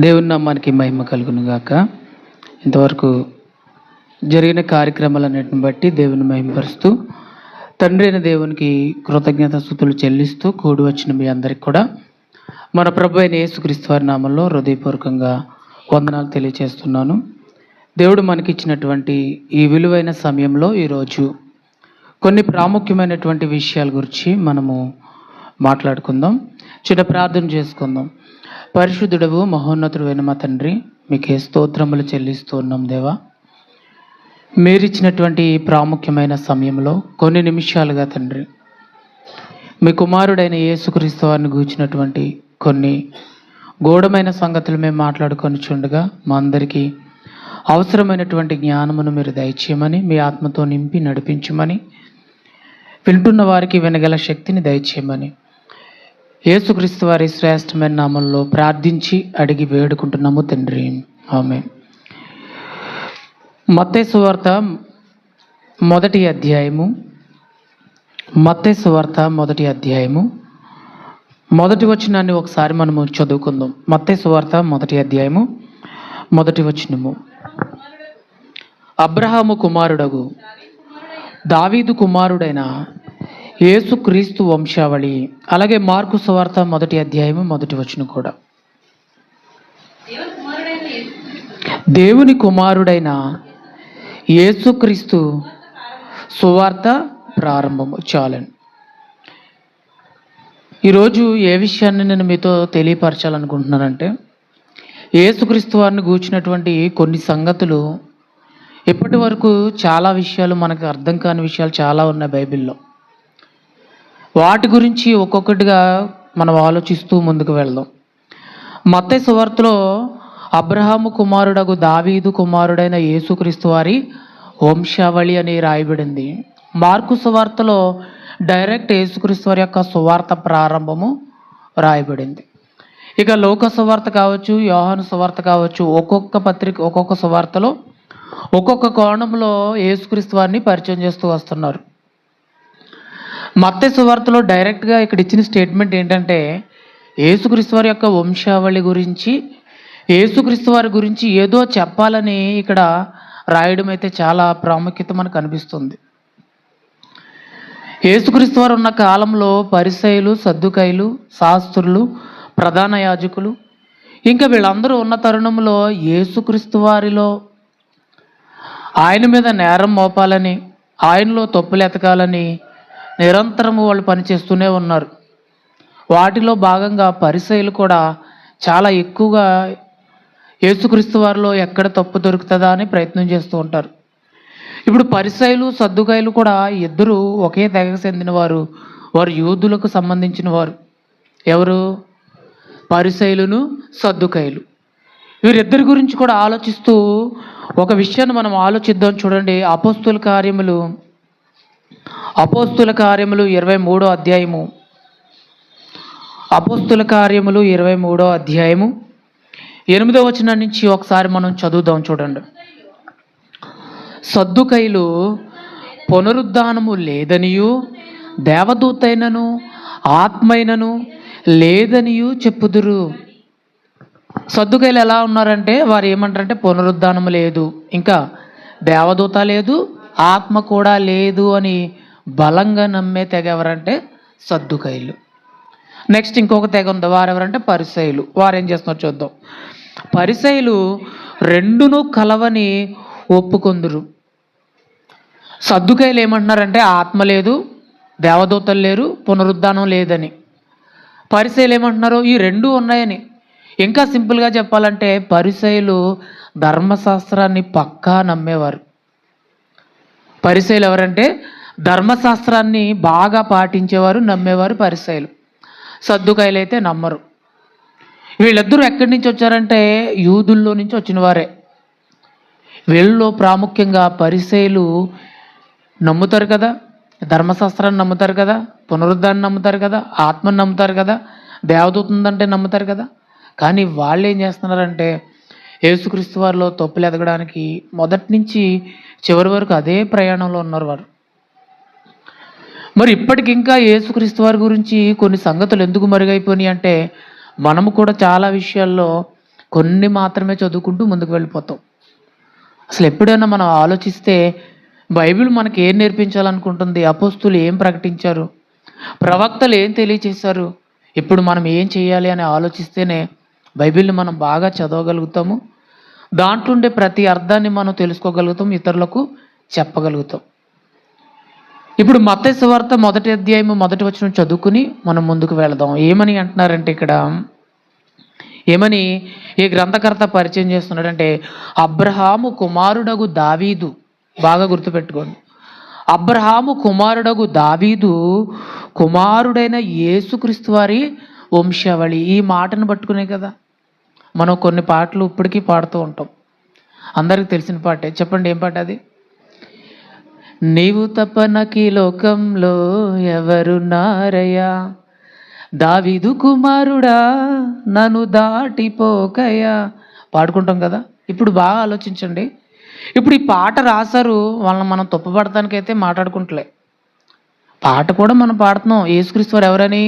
దేవుని నామానికి మహిమ కలుగును గాక. ఇంతవరకు జరిగిన కార్యక్రమాలన్నిటిని బట్టి దేవుని మహిమపరుస్తూ తండ్రి అయిన దేవునికి కృతజ్ఞత స్తుతులు చెల్లిస్తూ కూడి వచ్చిన మీ అందరికి కూడా మన ప్రభు అయిన యేసుక్రీస్తు వారి నామంలో హృదయపూర్వకంగా వందనాలు తెలియజేస్తున్నాను. దేవుడు మనకిచ్చినటువంటి ఈ విలువైన సమయంలో ఈరోజు కొన్ని ప్రాముఖ్యమైనటువంటి విషయాల గురించి మనము మాట్లాడుకుందాం. చిన్న ప్రార్థన చేసుకుందాం. పరిశుద్ధుడవు మహోన్నతుడైన మా తండ్రి, మీకే స్తోత్రములు చెల్లిస్తూ ఉన్నాం దేవా. మీరిచ్చినటువంటి ప్రాముఖ్యమైన సమయంలో కొన్ని నిమిషాలుగా తండ్రి, మీ కుమారుడైన యేసుక్రీస్తు వారిని గూర్చినటువంటి కొన్ని గూఢమైన సంగతులు మేము మాట్లాడుకొని చుండగా మా అందరికీ అవసరమైనటువంటి జ్ఞానమును మీరు దయచేయమని, మీ ఆత్మతో నింపి నడిపించమని, వింటున్న వారికి వినగల శక్తిని దయచేయమని యేసుక్రీస్తు వారి శ్రేష్టమైన నామంలో ప్రార్థించి అడిగి వేడుకుంటున్నాము తండ్రి, ఆమేన్. మత్తయి సువార్త మొదటి అధ్యాయము మొదటి వచనాన్ని ఒకసారి మనము చదువుకుందాం. మత్తయి సువార్త మొదటి అధ్యాయము మొదటి వచనము. అబ్రహాము కుమారుడగు దావీదు కుమారుడైన యేసుక్రీస్తు వంశావళి. అలాగే మార్కు సువార్త మొదటి అధ్యాయము మొదటి వచనం కూడా. దేవుని కుమారుడైన యేసుక్రీస్తు సువార్త ప్రారంభము. చాలండి. ఈరోజు ఏ విషయాన్ని నేను మీతో తెలియపరచాలనుకుంటున్నానంటే, యేసుక్రీస్తు వారిని గూర్చినటువంటి కొన్ని సంగతులు. ఇప్పటి వరకు చాలా విషయాలు మనకు అర్థం కాని విషయాలు చాలా ఉన్నాయి బైబిల్లో. వాటి గురించి ఒక్కొక్కటిగా మనం ఆలోచిస్తూ ముందుకు వెళ్దాం. మత్తయి సువార్తలో అబ్రహాము కుమారుడగు దావీదు కుమారుడైన యేసుక్రీస్తు వారి వంశావళి అని రాయబడింది. మార్కు సువార్తలో డైరెక్ట్ యేసుక్రీస్తు వారి యొక్క సువార్త ప్రారంభము రాయబడింది. ఇక లోక సువార్త కావచ్చు, యోహాను సువార్త కావచ్చు, ఒక్కొక్క సువార్తలో ఒక్కొక్క కోణంలో యేసుక్రీస్తు వారిని పరిచయం చేస్తూ వస్తున్నారు. మత్తయి సువార్తలో డైరెక్ట్గా ఇక్కడ ఇచ్చిన స్టేట్మెంట్ ఏంటంటే, యేసుక్రీస్తు వారి యొక్క వంశావళి గురించి, యేసుక్రీస్తు వారి గురించి ఏదో చెప్పాలని ఇక్కడ రాయడం అయితే చాలా ప్రాముఖ్యత మనకు అనిపిస్తుంది. యేసుక్రీస్తు వారు ఉన్న కాలంలో పరిసయ్యులు, సద్దుకయ్యులు, శాస్త్రులు, ప్రధాన యాజకులు, ఇంకా వీళ్ళందరూ ఉన్న తరుణంలో యేసుక్రీస్తు వారిలో ఆయన మీద నేరం మోపాలని, ఆయనలో తప్పులు ఎతకాలని నిరంతరము వాళ్ళు పనిచేస్తూనే ఉన్నారు. వాటిలో భాగంగా పరిసయ్యులు కూడా చాలా ఎక్కువగా యేసుక్రీస్తు వారిలో ఎక్కడ తప్పు దొరుకుతుందా అని ప్రయత్నం చేస్తూ ఉంటారు. ఇప్పుడు పరిసయ్యులు, సద్దుకాయలు కూడా ఇద్దరు ఒకే తెగకు చెందిన వారు. వారు యూదులకు సంబంధించిన వారు. ఎవరు? పరిసయ్యులను, సద్దుకాయలు. వీరిద్దరి గురించి కూడా ఆలోచిస్తూ ఒక విషయాన్ని మనం ఆలోచిద్దాం. చూడండి, అపోస్తుల కార్యములు 23వ అధ్యాయము. అపోస్తుల కార్యములు 23వ అధ్యాయము 8వ వచనం నుంచి ఒకసారి మనం చదువుదాం. చూడండి. సద్దుకైలు పునరుద్ధానము లేదనియు, దేవదూతైనను ఆత్మైనను లేదనియు చెప్పుదురు. సద్దుకైలు ఎలా ఉన్నారంటే, వారు ఏమంటారంటే పునరుద్ధానము లేదు, ఇంకా దేవదూత లేదు, ఆత్మ కూడా లేదు అని బలంగా నమ్మే తెగ ఎవరంటే సద్దుకైలు. నెక్స్ట్ ఇంకొక తెగ ఉంది, వారెవరంటే పరిసయ్యులు. వారు ఏం చేస్తున్నారు చూద్దాం. పరిసయ్యులు రెండును కలవని ఒప్పుకొందురు. సద్దుకైలు ఏమంటున్నారంటే ఆత్మ లేదు, దేవదూతలు లేరు, పునరుద్ధానం లేదని. పరిసయ్యులు ఏమంటున్నారు? ఈ రెండు ఉన్నాయని. ఇంకా సింపుల్గా చెప్పాలంటే పరిసయ్యులు ధర్మశాస్త్రాన్ని పక్కా నమ్మేవారు. పరిసయ్యులు ఎవరంటే ధర్మశాస్త్రాన్ని బాగా పాటించేవారు, నమ్మేవారు పరిసయ్యులు. సద్దుకాయలు అయితే నమ్మరు. వీళ్ళిద్దరూ ఎక్కడి నుంచి వచ్చారంటే యూదుల్లో నుంచి వచ్చిన వారే. వీళ్ళలో ప్రాముఖ్యంగా పరిసయ్యులు నమ్ముతారు కదా, ధర్మశాస్త్రాన్ని నమ్ముతారు కదా, పునరుద్ధాన్ని నమ్ముతారు కదా, ఆత్మను నమ్ముతారు కదా, దేవదూత ఉందంటే నమ్ముతారు కదా. కానీ వాళ్ళు ఏం చేస్తున్నారంటే యేసుక్రీస్తు వారిలో తప్పులు ఎదగడానికి మొదటి నుంచి చివరి వరకు అదే ప్రయాణంలో ఉన్నారు వారు. మరి ఇప్పటికింకా యేసుక్రీస్తు వారి గురించి కొన్ని సంగతులు ఎందుకు మరుగైపోయినాయి అంటే, మనము కూడా చాలా విషయాల్లో కొన్ని మాత్రమే చదువుకుంటూ ముందుకు వెళ్ళిపోతాం. అసలు ఎప్పుడైనా మనం ఆలోచిస్తే బైబిల్ మనకి ఏం నేర్పించాలనుకుంటుంది, అపోస్తులు ఏం ప్రకటించారు, ప్రవక్తలు ఏం తెలియచేశారు, ఇప్పుడు మనం ఏం చేయాలి అని ఆలోచిస్తేనే బైబిల్ని మనం బాగా చదవగలుగుతాము. దాంట్లో ఉండే ప్రతి అర్థాన్ని మనం తెలుసుకోగలుగుతాం, ఇతరులకు చెప్పగలుగుతాం. ఇప్పుడు మత్తయి సువార్త 1వ అధ్యాయం 1వ వచనం చదువుకుని మనం ముందుకు వెళదాం. ఏమని అంటున్నారంటే ఇక్కడ, ఏమని ఈ గ్రంథకర్త పరిచయం చేస్తున్నాడంటే, అబ్రహాము కుమారుడగు దావీదు, బాగా గుర్తుపెట్టుకోండి, అబ్రహాము కుమారుడగు దావీదు కుమారుడైన యేసుక్రీస్తు వారి వంశావళి. ఈ మాటను పట్టుకునే కదా మనం కొన్ని పాటలు ఇప్పటికీ పాడుతూ ఉంటాం. అందరికి తెలిసిన పాటే, చెప్పండి ఏం పాట అది? నీవు తప్ప నాకీ లోకంలో ఎవరున్నారయ్యా, దావీదు కుమారుడా నన్ను దాటిపోకయ్యా, పాడుకుంటాం కదా. ఇప్పుడు బాగా ఆలోచించండి, ఇప్పుడు ఈ పాట రాశారు, వాళ్ళని మనం తప్పుపడటానికైతే మాట్లాడుకుంటలే, పాట కూడా మనం పాడుతున్నాం. యేసుక్రీస్తు వారు ఎవరని?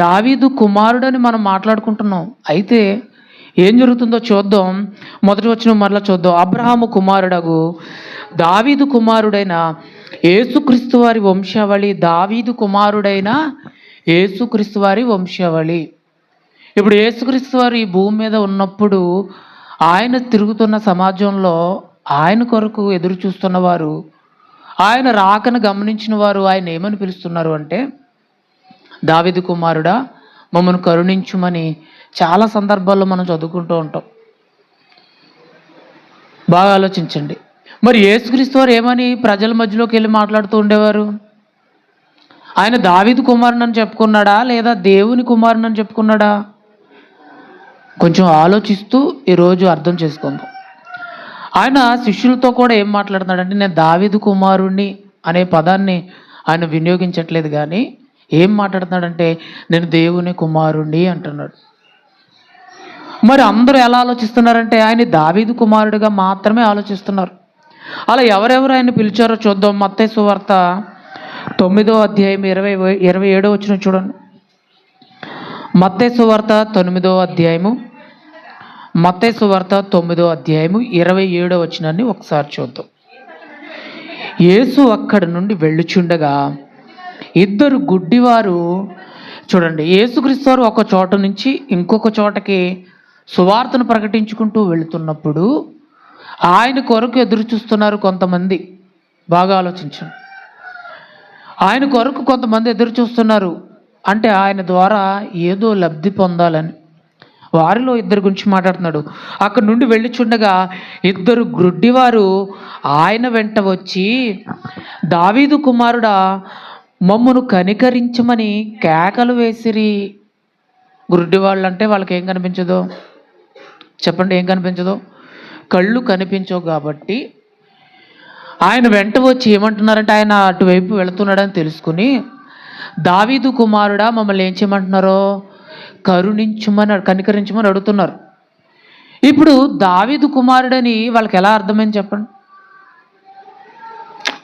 దావీదు కుమారుడని మనం మాట్లాడుకుంటున్నాం. అయితే ఏం జరుగుతుందో చూద్దాం. 1వ వచనం మరలా చూద్దాం. అబ్రహాము కుమారుడగు దావీదు కుమారుడైన యేసుక్రీస్తు వారి వంశావళి, దావీదు కుమారుడైన యేసుక్రీస్తు వారి వంశావళి. ఇప్పుడు యేసుక్రీస్తు వారు ఈ భూమి మీద ఉన్నప్పుడు ఆయన తిరుగుతున్న సమాజంలో ఆయన కొరకు ఎదురు చూస్తున్న వారు, ఆయన రాకను గమనించిన వారు ఆయన ఏమని పిలుస్తున్నారు అంటే, దావీదు కుమారుడా మమ్మను కరుణించుమని చాలా సందర్భాల్లో మనం చదువుకుంటూ ఉంటాం. బాగా ఆలోచించండి. మరి యేసుక్రీస్తు వారు ఏమని ప్రజల మధ్యలోకి వెళ్ళి మాట్లాడుతూ ఉండేవారు? ఆయన దావీదు కుమారునని చెప్పుకున్నాడా, లేదా దేవుని కుమారునని చెప్పుకున్నాడా? కొంచెం ఆలోచిస్తూ ఈరోజు అర్థం చేసుకుందాం. ఆయన శిష్యులతో కూడా ఏం మాట్లాడుతున్నాడంటే, నేను దావీదు కుమారుణ్ణి అనే పదాన్ని ఆయన వినియోగించట్లేదు, కానీ ఏం మాట్లాడుతున్నాడంటే నేను దేవుని కుమారుణ్ణి అంటున్నాడు. మరి అందరూ ఎలా ఆలోచిస్తున్నారంటే ఆయన దావీదు కుమారుడిగా మాత్రమే ఆలోచిస్తున్నారు. అలా ఎవరెవరు ఆయన పిలిచారో చూద్దాం. మత్తయి సువార్త 9వ అధ్యాయం 27వ వచనం చూడండి. మత్తయి సువార్త 9వ అధ్యాయము 27వ వచనాన్ని ఒకసారి చూద్దాం. యేసు అక్కడి నుండి వెళ్ళుచుండగా ఇద్దరు గుడ్డివారు, చూడండి, యేసుక్రీస్తు వారు ఒక చోట నుంచి ఇంకొక చోటకి సువార్తను ప్రకటించుకుంటూ వెళుతున్నప్పుడు ఆయన కొరకు ఎదురు చూస్తున్నారు కొంతమంది. బాగా ఆలోచించండి. ఆయన కొరకు కొంతమంది ఎదురు చూస్తున్నారు అంటే ఆయన ద్వారా ఏదో లబ్ధి పొందాలని. వారిలో ఇద్దరు గురించి మాట్లాడుతున్నాడు. అక్కడ నుండి వెళ్ళుచుండగా ఇద్దరు గ్రుడ్డివారు ఆయన వెంట వచ్చి, దావీదు కుమారుడా మమ్మను కనికరించమని కేకలు వేసిరి. గ్రుడ్డివాళ్ళు అంటే వాళ్ళకి ఏం కనిపించదో చెప్పండి, ఏం కనిపించదో? కళ్ళు కనిపించవు కాబట్టి ఆయన వెంట వచ్చి ఏమంటున్నారంటే, ఆయన అటువైపు వెళుతున్నాడని తెలుసుకుని, దావీదు కుమారుడా మమ్మల్ని ఏం చేయమంటున్నారో కరుణించమని, కనికరించమని అడుగుతున్నారు. ఇప్పుడు దావీదు కుమారుడని వాళ్ళకి ఎలా అర్థమైంది చెప్పండి?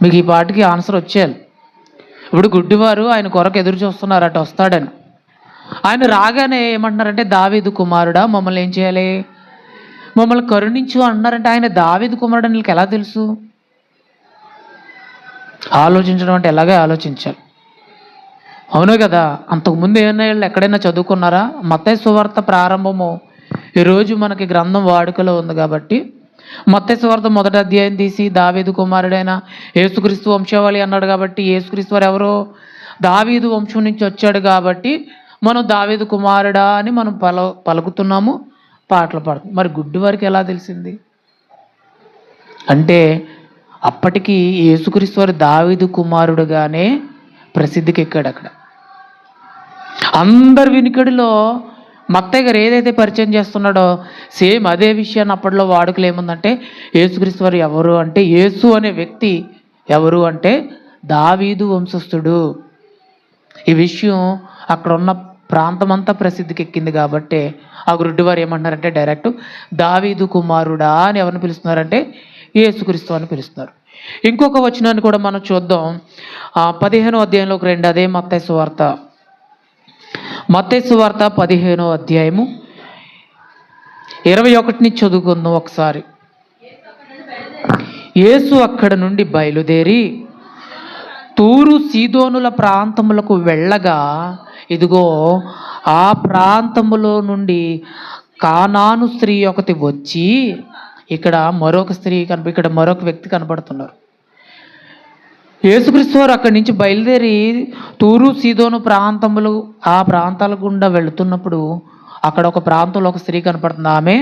మీకు ఈ పాటికి ఆన్సర్ వచ్చేయాలి. ఇప్పుడు గుడ్డివారు ఆయన కొరకు ఎదురు చూస్తున్నారు, అటు వస్తాడని. ఆయన రాగానే ఏమంటున్నారంటే, దావీదు కుమారుడా మమ్మల్ని ఏం చేయాలి, మమ్మల్ని కరుణించు అంటున్నారంటే ఆయన దావీదు కుమారుడు అని వీళ్ళకి ఎలా తెలుసు? ఆలోచించడం అంటే ఎలాగే ఆలోచించాలి, అవును కదా. అంతకుముందు ఏమైనా వీళ్ళు ఎక్కడైనా చదువుకున్నారా? మత్తయి సువార్త ప్రారంభము ఈరోజు మనకి గ్రంథం వాడుకలో ఉంది కాబట్టి మత్తయి సువార్త 1వ అధ్యాయం తీసి దావీదు కుమారుడైన యేసుక్రీస్తు వంశావళి అన్నాడు కాబట్టి, యేసుక్రీస్తు వారు ఎవరో దావీదు వంశం నుంచి వచ్చాడు కాబట్టి మనం దావీదు కుమారుడా అని మనం పలుకుతున్నాము, పాటలు పాడుతున్నాం. మరి గుడ్డి వారికి ఎలా తెలిసింది అంటే, అప్పటికి యేసుక్రీస్తు వారు దావీదు కుమారుడుగానే ప్రసిద్ధికి ఎక్కాడు. అక్కడ అందరి వినికిడిలో మత్తయ్య గారు ఏదైతే పరిచయం చేస్తున్నాడో సేమ్ అదే విషయాన్ని అప్పట్లో వాడుకలు ఏముందంటే, యేసుక్రీస్తు వారు ఎవరు అంటే, యేసు అనే వ్యక్తి ఎవరు అంటే దావీదు వంశస్థుడు. ఈ విషయం అక్కడ ఉన్న ప్రాంతం అంతా ప్రసిద్ధికి ఎక్కింది కాబట్టి ఆ గుడ్డి వారు ఏమంటున్నారంటే డైరెక్ట్ దావీదు కుమారుడా అని ఎవరిని పిలుస్తున్నారంటే యేసుక్రీస్తు అని పిలుస్తున్నారు. ఇంకొక వచనాన్ని కూడా మనం చూద్దాం. 15వ అధ్యాయంలోకి రండి. అదే మత్తయి సువార్త 15వ అధ్యాయము 21 నుంచి చదువుకుందాం ఒకసారి. యేసు అక్కడ నుండి బయలుదేరి తూరు సీదోనుల ప్రాంతములకు వెళ్ళగా, ఇదిగో ఆ ప్రాంతములో నుండి కానాను స్త్రీ ఒకటి వచ్చి, ఇక్కడ మరొక వ్యక్తి కనబడుతున్నారు. యేసుక్రీస్తు వారు అక్కడి నుంచి బయలుదేరి తూరు సీదోను ప్రాంతములు ఆ ప్రాంతాల గుండా వెళుతున్నప్పుడు అక్కడ ఒక ప్రాంతంలో ఒక స్త్రీ కనపడుతుంది. ఆమె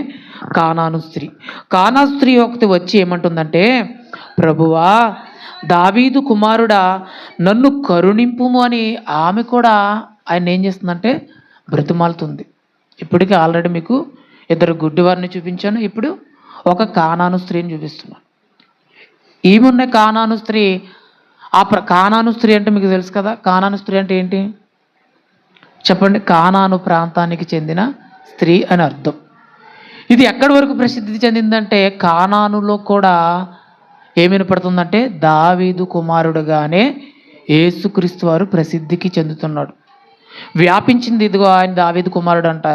కానాను స్త్రీ. కానాను స్త్రీ ఒకటి వచ్చి ఏమంటుందంటే, ప్రభువా, దావీదు కుమారుడా, నన్ను కరుణింపుము అని ఆమె కూడా ఆయన ఏం చేస్తుందంటే బ్రతిమాలుతుంది. ఇప్పటికీ ఆల్రెడీ మీకు 2 గుడ్డివారిని చూపించాను. ఇప్పుడు ఒక కానాను స్త్రీని చూపిస్తున్నాను. ఈమెన్న కానాను స్త్రీ. కానాను స్త్రీ అంటే మీకు తెలుసు కదా. కానాను స్త్రీ అంటే ఏంటి చెప్పండి? కానాను ప్రాంతానికి చెందిన స్త్రీ అని అర్థం. ఇది ఎక్కడి వరకు ప్రసిద్ధి చెందిందంటే, కానానులో కూడా ఏమి వినపడుతుందంటే, దావీదు కుమారుడుగానే యేసుక్రీస్తు వారు ప్రసిద్ధికి చెందుతున్నాడు. వ్యాపించింది. ఇదిగో ఆయన దావీదు కుమారుడు అంట,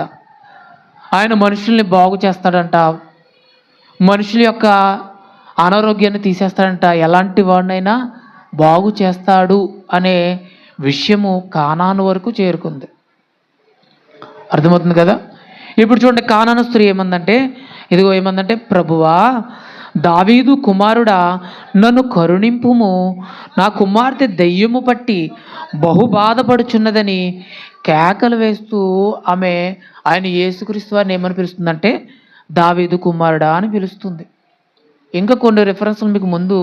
ఆయన మనుషుల్ని బాగు చేస్తాడంట, మనుషుల యొక్క అనారోగ్యాన్ని తీసేస్తాడంట, ఎలాంటి వాడినైనా బాగు చేస్తాడు అనే విషయము కానాను వరకు చేరుకుంది. అర్థమవుతుంది కదా. ఇప్పుడు చూడండి, కానాను స్త్రీ ఏమందంటే ప్రభువా, దావీదు కుమారుడా, నన్ను కరుణింపుము, నా కుమార్తె దెయ్యము పట్టి బహు బాధపడుచున్నదని కేకలు వేస్తూ ఆమె ఆయన యేసుక్రీస్తు వారిని ఏమని పిలుస్తుందంటే దావీదు కుమారుడా అని పిలుస్తుంది. ఇంకా కొన్ని రిఫరెన్స్లు మీకు ముందు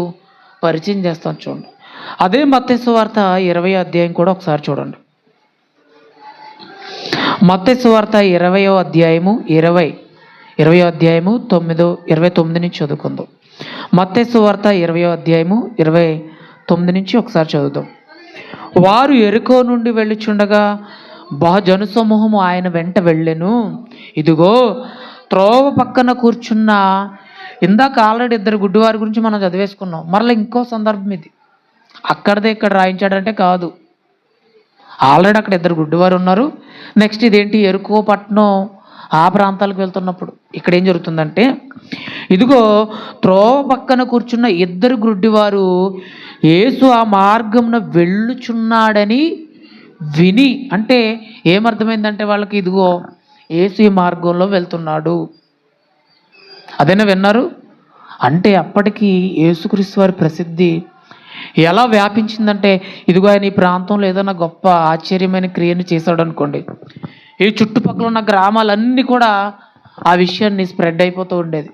పరిచయం చేస్తాను చూడండి. అదే మత్తయి సువార్త 20వ అధ్యాయం కూడా ఒకసారి చూడండి. మత్తయి సువార్త 20వ అధ్యాయము 29 నుంచి చదువుకుందాం. మత్తయి సువార్త 20వ అధ్యాయము 29 నుంచి ఒకసారి చదువుదాం. వారు యెరికో నుండి వెళ్ళుచుండగా బహుజన సమూహము ఆయన వెంట వెళ్ళెను. ఇదిగో త్రోవ పక్కన కూర్చున్న, ఇందాక ఆల్రెడీ 2 గుడ్డివారి గురించి మనం చదివేసుకున్నాం. మరలా ఇంకో సందర్భం ఇది. అక్కడదే ఇక్కడ రాయించాడంటే కాదు, ఆల్రెడీ అక్కడ 2 గుడ్డివారు ఉన్నారు. నెక్స్ట్ ఇదేంటి, యెరికో పట్టణం ఆ ప్రాంతాలకు వెళ్తున్నప్పుడు ఇక్కడ ఏం జరుగుతుందంటే, ఇదిగో త్రోవ పక్కన కూర్చున్న 2 గుడ్డివారు యేసు ఆ మార్గమున వెళ్ళుచున్నాడని విని, అంటే ఏమర్థమైందంటే వాళ్ళకి, ఇదిగో యేసు ఈ మార్గంలో వెళ్తున్నాడు అదేనా విన్నారు అంటే. అప్పటికి యేసుక్రీస్తు వారి ప్రసిద్ధి ఎలా వ్యాపించిందంటే, ఇదిగో ఆయన ఈ ప్రాంతంలో ఏదైనా గొప్ప ఆశ్చర్యమైన క్రియను చేశాడు అనుకోండి, ఈ చుట్టుపక్కల ఉన్న గ్రామాలన్నీ కూడా ఆ విషయాన్ని స్ప్రెడ్ అయిపోతూ ఉండేది.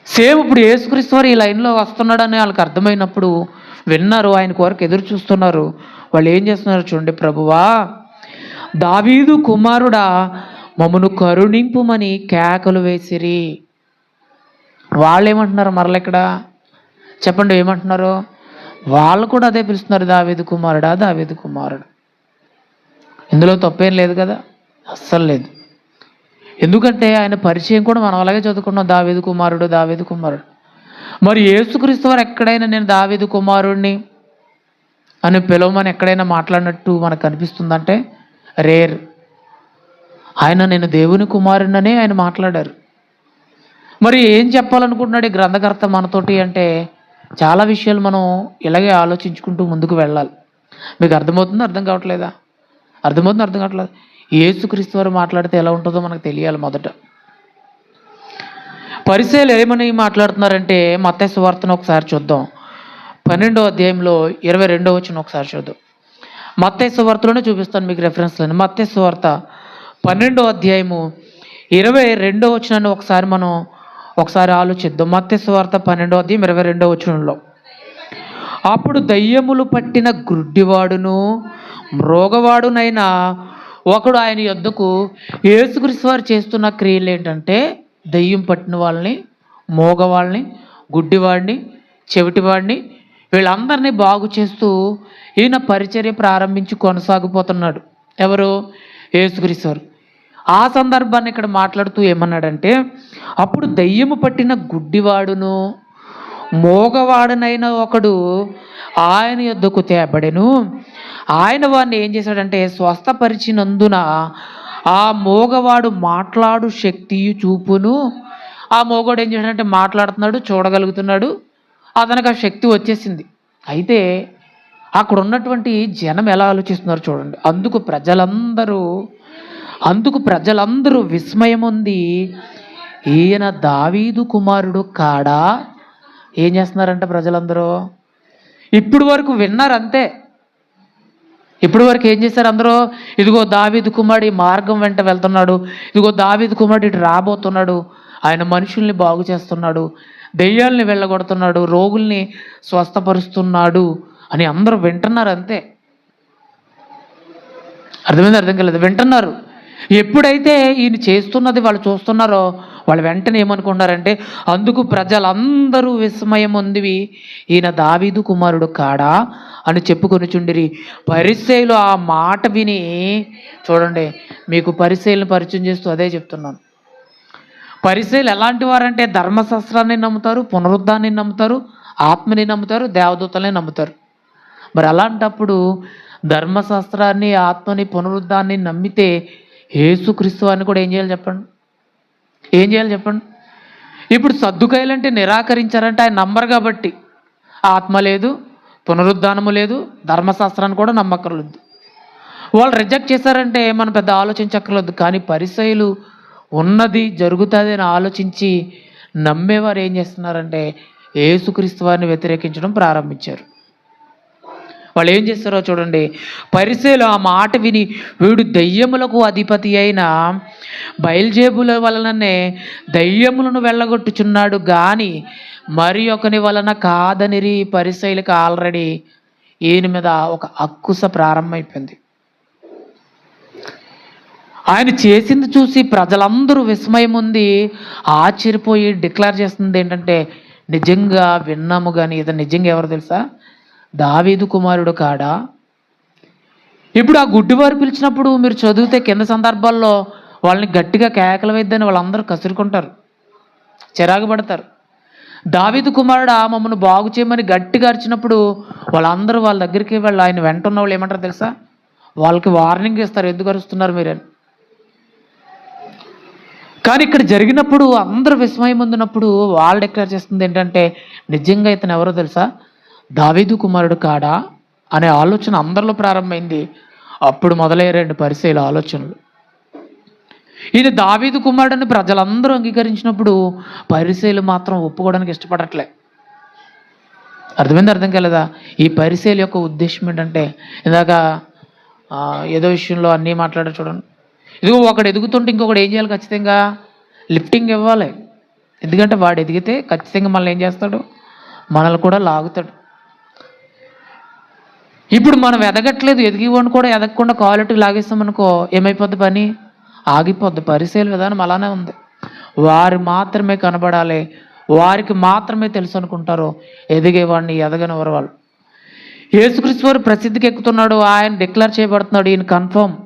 సేమ్ ఇప్పుడు యేసుక్రీస్తు వారు ఈ లైన్లో వస్తున్నాడని వాళ్ళకి అర్థమైనప్పుడు విన్నారు, ఆయన కొరకు ఎదురు చూస్తున్నారు. వాళ్ళు ఏం చేస్తున్నారు చూడండి, ప్రభువా, దావీదు కుమారుడా, మమ్మను కరుణింపుమని కేకలు వేసిరి. వాళ్ళు ఏమంటున్నారు మరల ఇక్కడ చెప్పండి, ఏమంటున్నారు? వాళ్ళు కూడా అదే పిలుస్తున్నారు, దావీదు కుమారుడా, దావీదు కుమారుడు. ఇందులో తప్పేం లేదు కదా, అస్సలు లేదు. ఎందుకంటే ఆయన పరిచయం కూడా మనం అలాగే చదువుకున్నాం, దావీదు కుమారుడు, దావీదు కుమారుడు. మరి యేసుక్రీస్తు వారు ఎక్కడైనా నేను దావీదు కుమారుడిని అని పిలవమని ఎక్కడైనా మాట్లాడినట్టు మనకు కనిపిస్తుందంటే రేర్. ఆయన నేను దేవుని కుమారుడిననే ఆయన మాట్లాడారు. మరి ఏం చెప్పాలనుకుంటున్నాడు ఈ గ్రంథకర్త మనతోటి అంటే, చాలా విషయాలు మనం ఇలాగే ఆలోచించుకుంటూ ముందుకు వెళ్ళాలి. మీకు అర్థమవుతుందో అర్థం కావట్లేదా? అర్థం కావట్లేదు. యేసుక్రీస్తు వారు మాట్లాడితే ఎలా ఉంటుందో మనకు తెలియాలి. మొదట పరిసయ్యులు ఏమని మాట్లాడుతున్నారంటే, మత్తయి సువార్తను ఒకసారి చూద్దాం. 12వ అధ్యాయంలో 22వ వచనం ఒకసారి చూద్దాం. మత్తయి సువార్తలోనే చూపిస్తాను మీకు రెఫరెన్స్లను. మత్తయి సువార్త 12వ అధ్యాయము 22వ వచనాన్ని ఒకసారి ఆలోచిద్దాం. మత్తయి సువార్త 12వ అధ్యాయం 22వ వచనంలో, అప్పుడు దయ్యములు పట్టిన గుడ్డివాడును మ్రోగవాడునైనా ఒకడు ఆయన యొద్దకు, యేసుక్రీస్తు వారు చేస్తున్న క్రియలు ఏంటంటే, దయ్యం పట్టిన వాళ్ళని, మోగవాళ్ళని, గుడ్డివాడిని, చెవిటివాడిని, వీళ్ళందరినీ బాగు చేస్తూ ఈయన పరిచర్య ప్రారంభించి కొనసాగిపోతున్నాడు. ఎవరు? యేసుక్రీస్తు వారు. ఆ సందర్భాన్ని ఇక్కడ మాట్లాడుతూ ఏమన్నాడంటే, అప్పుడు దయ్యము పట్టిన గుడ్డివాడును మోగవాడునైన ఒకడు ఆయన యొద్దకు తేబడెను. ఆయన వాడిని ఏం చేశాడంటే, స్వస్థపరిచినందున ఆ మోగవాడు మాట్లాడు శక్తి చూపును. ఆ మోగవాడు ఏం చేశాడంటే మాట్లాడుతున్నాడు, చూడగలుగుతున్నాడు, అతనికి ఆ శక్తి వచ్చేసింది. అయితే అక్కడ ఉన్నటువంటి జనం ఎలా ఆలోచిస్తున్నారు చూడండి. అందుకు ప్రజలందరూ విస్మయం ఉంది. ఈయన దావీదు కుమారుడు కాడా? ఏం చేస్తున్నారంటే ప్రజలందరూ ఇప్పుడు వరకు విన్నారు అంతే. ఇప్పుడు వరకు ఏం చేశారు అందరూ? ఇదిగో దావీదు కుమారుడు ఈ మార్గం వెంట వెళ్తున్నాడు, ఇదిగో దావీదు కుమారుడు ఇటు రాబోతున్నాడు, ఆయన మనుషుల్ని బాగు చేస్తున్నాడు, దెయ్యాల్ని వెళ్ళగొడుతున్నాడు, రోగుల్ని స్వస్థపరుస్తున్నాడు అని అందరూ వింటున్నారు అంతే. అర్థం కాలేదు, వింటున్నారు. ఎప్పుడైతే ఈయన చేస్తున్నది వాళ్ళు చూస్తున్నారో వాళ్ళు వెంటనే ఏమనుకుంటారంటే అందుకు ప్రజలందరూ విస్మయం ఉంది, ఈయన దావీదు కుమారుడు కాడా అని చెప్పుకొని చుండిరి. పరిసయ్యులు ఆ మాట విని, చూడండి మీకు పరిసయ్యులను పరిచయం చేస్తూ అదే చెప్తున్నాను. పరిసయ్యులు ఎలాంటి వారంటే ధర్మశాస్త్రాన్ని నమ్ముతారు, పునరుద్ధాన్ని నమ్ముతారు, ఆత్మని నమ్ముతారు, దేవదూతల్ని నమ్ముతారు. మరి అలాంటప్పుడు ధర్మశాస్త్రాన్ని, ఆత్మని, పునరుద్ధాన్ని నమ్మితే యేసుక్రీస్తు వారిని కూడా ఏం చేయాలి చెప్పండి? ఏం చేయాలి చెప్పండి? ఇప్పుడు సద్దుకాయలంటే నిరాకరించారంటే ఆయన నమ్మరు కాబట్టి ఆత్మ లేదు, పునరుద్ధానము లేదు, ధర్మశాస్త్రాన్ని కూడా నమ్మక్కర్లేదు. వాళ్ళు రిజెక్ట్ చేశారంటే మనం పెద్ద ఆలోచించక్కర్లేదు. కానీ పరిసయ్యులు ఉన్నది జరుగుతుంది అని ఆలోచించి నమ్మేవారు ఏం చేస్తున్నారంటే యేసుక్రీస్తు వారిని వ్యతిరేకించడం ప్రారంభించారు. వాళ్ళు ఏం చేస్తారో చూడండి. పరిసయ్యులు ఆ మాట విని వీడు దయ్యములకు అధిపతి అయిన బయల్జేబుల వలననే దయ్యములను వెళ్ళగొట్టుచున్నాడు గాని మరి ఒకని వలన కాదనిరి. పరిసయ్యులకు ఆల్రెడీ ఈయన మీద ఒక అక్కుస ప్రారంభమైపోయింది. ఆయన చేసింది చూసి ప్రజలందరూ విస్మయం ఉంది, ఆశ్చర్యపోయి డిక్లేర్ చేస్తుంది ఏంటంటే నిజంగా విన్నాము కానీ ఇది నిజంగా ఎవరు తెలుసా? దావీదు కుమారుడు కాడా? ఇప్పుడు ఆ గుడ్డివారు పిలిచినప్పుడు మీరు చదివితే కింద సందర్భాల్లో వాళ్ళని గట్టిగా కేకలు వేద్దని వాళ్ళందరూ కసురుకుంటారు, చిరాకు పడతారు. దావీదు కుమారుడు మమ్మల్ని బాగు చేయమని గట్టిగా అరిచినప్పుడు వాళ్ళందరూ వాళ్ళ దగ్గరికి వెళ్ళి ఆయన వెంట ఉన్న వాళ్ళు ఏమంటారు తెలుసా? వాళ్ళకి వార్నింగ్ ఇస్తారు, ఎందుకు అరుస్తున్నారు మీరని. కానీ ఇక్కడ జరిగినప్పుడు అందరూ విస్మయం పొందినప్పుడు వాళ్ళు డిక్లేర్ చేస్తుంది ఏంటంటే నిజంగా ఇతను ఎవరో తెలుసా? దావీదు కుమారుడు కాడా అనే ఆలోచన అందరిలో ప్రారంభమైంది. అప్పుడు మొదలయ్యారండి పరిసయ్యుల ఆలోచనలు. ఈయన దావీదు కుమారుడని ప్రజలందరూ అంగీకరించినప్పుడు పరిసయ్యులు మాత్రం ఒప్పుకోవడానికి ఇష్టపడట్లే. అర్థం కాలేదా? ఈ పరిసయ్యుల యొక్క ఉద్దేశం ఏంటంటే ఇందాక ఏదో విషయంలో అన్నీ మాట్లాడారు చూడండి. ఇదిగో ఒకడు ఎదుగుతుంటే ఇంకొకటి ఏం చేయాలి? ఖచ్చితంగా లిఫ్టింగ్ ఇవ్వాలి. ఎందుకంటే వాడు ఎదిగితే ఖచ్చితంగా మనల్ని ఏం చేస్తాడు? మనల్ని కూడా లాగుతాడు. ఇప్పుడు మనం ఎదగట్లేదు, ఎదిగివాడిని కూడా ఎదగకుండా క్వాలిటీ లాగేస్తామనుకో ఏమైపోద్ది? పని ఆగిపోద్ది. పరిసయ్యుల విధానం అలానే ఉంది. వారు మాత్రమే కనబడాలి, వారికి మాత్రమే తెలుసు అనుకుంటారు, ఎదిగేవాడిని ఎదగనివారు వాళ్ళు. యేసుక్రీస్తు వారు ప్రసిద్ధికి ఎక్కుతున్నాడు, ఆయన డిక్లేర్ చేయబడుతున్నాడు, ఈయన కన్ఫర్మ్,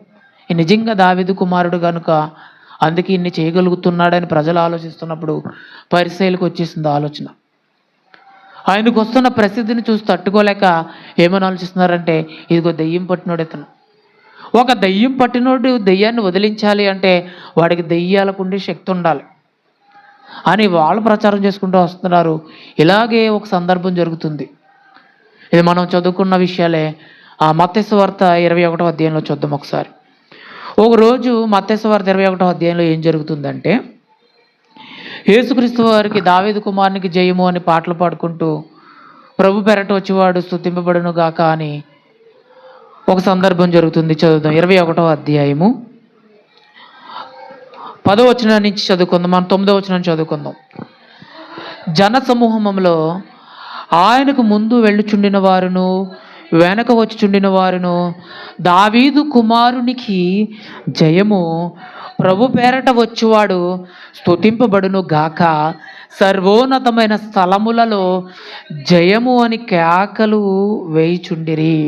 ఈ నిజంగా దావీదు కుమారుడు కనుక అందుకే ఇన్ని చేయగలుగుతున్నాడని ప్రజలు ఆలోచిస్తున్నప్పుడు పరిసయ్యులకు వచ్చేసింది ఆలోచన. ఆయనకు వస్తున్న ప్రసిద్ధిని చూసి తట్టుకోలేక ఏమని ఆలోచిస్తున్నారంటే ఇదిగో దెయ్యం పట్టినోడు ఇతను. ఒక దెయ్యం పట్టినోడు దెయ్యాన్ని వదిలించాలి అంటే వాడికి దెయ్యాలకు ఉండే శక్తి ఉండాలి అని వాళ్ళు ప్రచారం చేసుకుంటూ వస్తున్నారు. ఇలాగే ఒక సందర్భం జరుగుతుంది. ఇది మనం చదువుకున్న విషయాలే. మత్తయి సువార్త 21వ అధ్యాయంలో చూద్దాం ఒకసారి. ఒకరోజు మత్తయి సువార్త 21వ అధ్యాయంలో ఏం జరుగుతుందంటే యేసుక్రీస్తు వారికి దావీదు కుమారునికి జయము అని పాటలు పాడుకుంటూ ప్రభు పెరట వచ్చేవాడు స్తుతింపబడును గాక అని ఒక సందర్భం జరుగుతుంది. చదువుదాం. 21వ అధ్యాయము 10వ వచనం నుంచి చదువుకుందాం. మనం 9వ వచనం చదువుకుందాం. జన సమూహంలో ఆయనకు ముందు వెళ్ళుచుండిన వారును వెనక వచ్చుచుండిన వారును దావీదు కుమారునికి జయము, ప్రభు పేరట వచ్చువాడు స్తుతింపబడును గాక, సర్వోన్నతమైన స్థలములలో జయము అని కేకలు వేయుచుండిరి.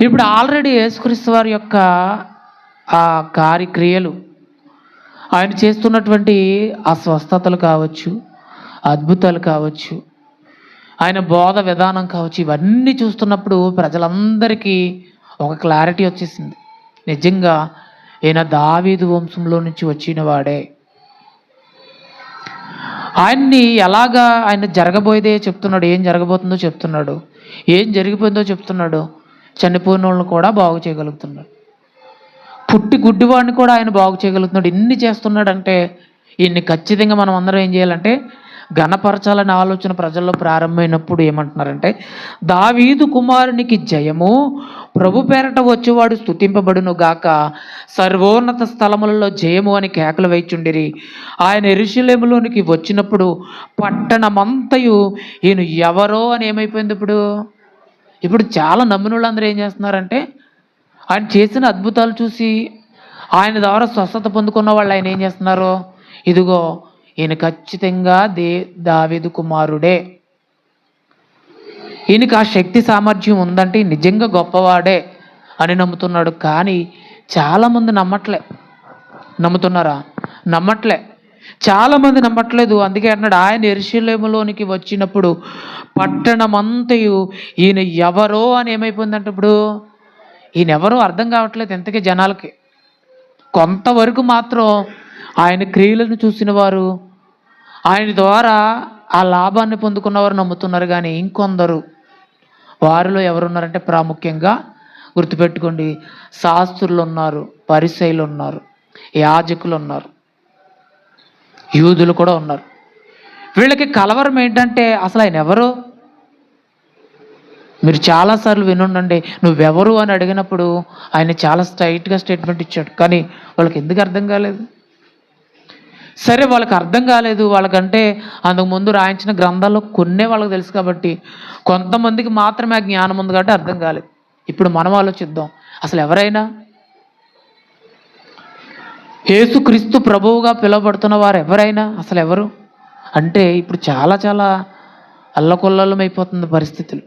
ఇప్పుడు ఆల్రెడీ యేసుక్రీస్తు వారి యొక్క ఆ కార్యక్రియలు, ఆయన చేస్తున్నటువంటి ఆ స్వస్థతలు కావచ్చు, అద్భుతాలు కావచ్చు, ఆయన బోధ విధానం కావచ్చు, ఇవన్నీ చూస్తున్నప్పుడు ప్రజలందరికీ ఒక క్లారిటీ వచ్చేసింది. నిజంగా ఈయన దావీదు వంశంలో నుంచి వచ్చిన వాడే. ఆయన్ని ఎలాగా ఆయన జరగబోయేదే చెప్తున్నాడు, ఏం జరగబోతుందో చెప్తున్నాడు, ఏం జరిగిపోయిందో చెప్తున్నాడు. చనిపోయిన వాళ్ళని కూడా బాగు చేయగలుగుతున్నాడు, పుట్టి గుడ్డివాడిని కూడా ఆయన బాగు చేయగలుగుతున్నాడు. ఇన్ని చేస్తున్నాడంటే ఇన్ని ఖచ్చితంగా మనం అందరం ఏం చేయాలంటే ఘనపరచాలనే ఆలోచన ప్రజల్లో ప్రారంభమైనప్పుడు ఏమంటున్నారంటే, దావీదు కుమారునికి జయము, ప్రభు పేరట వచ్చేవాడు స్తుతింపబడును గాక, సర్వోన్నత స్థలములలో జయము అని కేకలు వేయిచుండిరి. ఆయన యెరూషలేములోనికి వచ్చినప్పుడు పట్టణమంతయు ఈయన ఎవరో అని ఏమైపోయింది. ఇప్పుడు చాలా నమ్మిన వాళ్ళందరూ ఏం చేస్తున్నారంటే ఆయన చేసిన అద్భుతాలు చూసి ఆయన ద్వారా స్వస్థత పొందుకున్న వాళ్ళు ఆయన ఏం చేస్తున్నారు, ఇదిగో ఈయన ఖచ్చితంగా దావీదు కుమారుడే, ఈయనకి ఆ శక్తి సామర్థ్యం ఉందంటే నిజంగా గొప్పవాడే అని నమ్ముతున్నాడు. కానీ చాలామంది నమ్ముతున్నారా? నమ్మట్లే. చాలామంది నమ్మట్లేదు. అందుకే అన్నాడు, ఆయన యెరూషలేములోనికి వచ్చినప్పుడు పట్టణమంతయు ఈయన ఎవరో అని ఏమైపోయిందంటే ఇప్పుడు ఈయన ఎవరో అర్థం కావట్లేదు ఎంతకీ జనాలకి. కొంతవరకు మాత్రం ఆయన క్రియలను చూసిన వారు, ఆయన ద్వారా ఆ లాభాన్ని పొందుకున్నవారు నమ్ముతున్నారు. కానీ ఇంకొందరు వారిలో ఎవరున్నారంటే ప్రాముఖ్యంగా గుర్తుపెట్టుకోండి, శాస్త్రులు ఉన్నారు, పరిసయ్యులు ఉన్నారు, యాజకులు ఉన్నారు, యూదులు కూడా ఉన్నారు. వీళ్ళకి కలవరం ఏంటంటే అసలు ఆయన ఎవరు? మీరు చాలాసార్లు వినుండండి, నువ్వెవరు అని అడిగినప్పుడు ఆయన చాలా స్ట్రైట్గా స్టేట్మెంట్ ఇచ్చాడు. కానీ వాళ్ళకి ఎందుకు అర్థం కాలేదు? సరే, వాళ్ళకి అర్థం కాలేదు. వాళ్ళకంటే అంతకుముందు రాయించిన గ్రంథాల్లో కొన్నే వాళ్ళకి తెలుసు కాబట్టి, కొంతమందికి మాత్రమే ఆ జ్ఞానం ఉంది కాబట్టి అర్థం కాలేదు. ఇప్పుడు మనం ఆలోచిద్దాం, అసలు ఎవరైనా యేసుక్రీస్తు ప్రభువుగా పిలువబడుతున్న వారు ఎవరైనా అసలు ఎవరు అంటే ఇప్పుడు చాలా చాలా అల్లకొల్లం అయిపోతుంది పరిస్థితులు.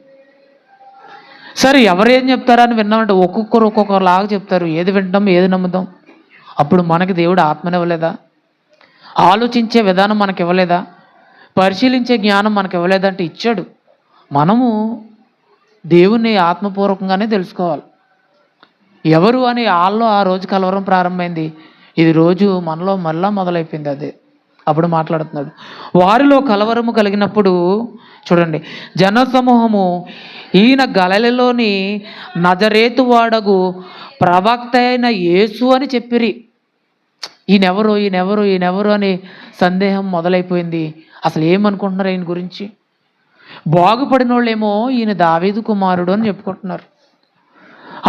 సరే, ఎవరేం చెప్తారని విన్నామంటే ఒక్కొక్కరు ఒక్కొక్కలాగా చెప్తారు. ఏది వింటాం, ఏది నమ్ముదాం? అప్పుడు మనకి దేవుడు ఆత్మనివ్వలేదా? ఆలోచించే విధానం మనకి ఇవ్వలేదా? పరిశీలించే జ్ఞానం మనకి ఇవ్వలేదా? అంటే ఇచ్చాడు. మనము దేవుణ్ణి ఆత్మపూర్వకంగానే తెలుసుకోవాలి. ఎవరు అని వాళ్ళలో ఆ రోజు కలవరం ప్రారంభమైంది. ఇది రోజు మనలో మళ్ళా మొదలైపోయింది. అదే అప్పుడు మాట్లాడుతున్నాడు. వారిలో కలవరము కలిగినప్పుడు చూడండి, జనసమూహము ఈయన గలిలయలోని నజరేతు వాడగు ప్రవక్త అయిన యేసు అని చెప్పిరి. ఈయనెవరు అని సందేహం మొదలైపోయింది. అసలు ఏమనుకుంటున్నారు ఈయన గురించి? బాగుపడిన వాళ్ళేమో ఈయన దావీదు కుమారుడు అని చెప్పుకుంటున్నారు.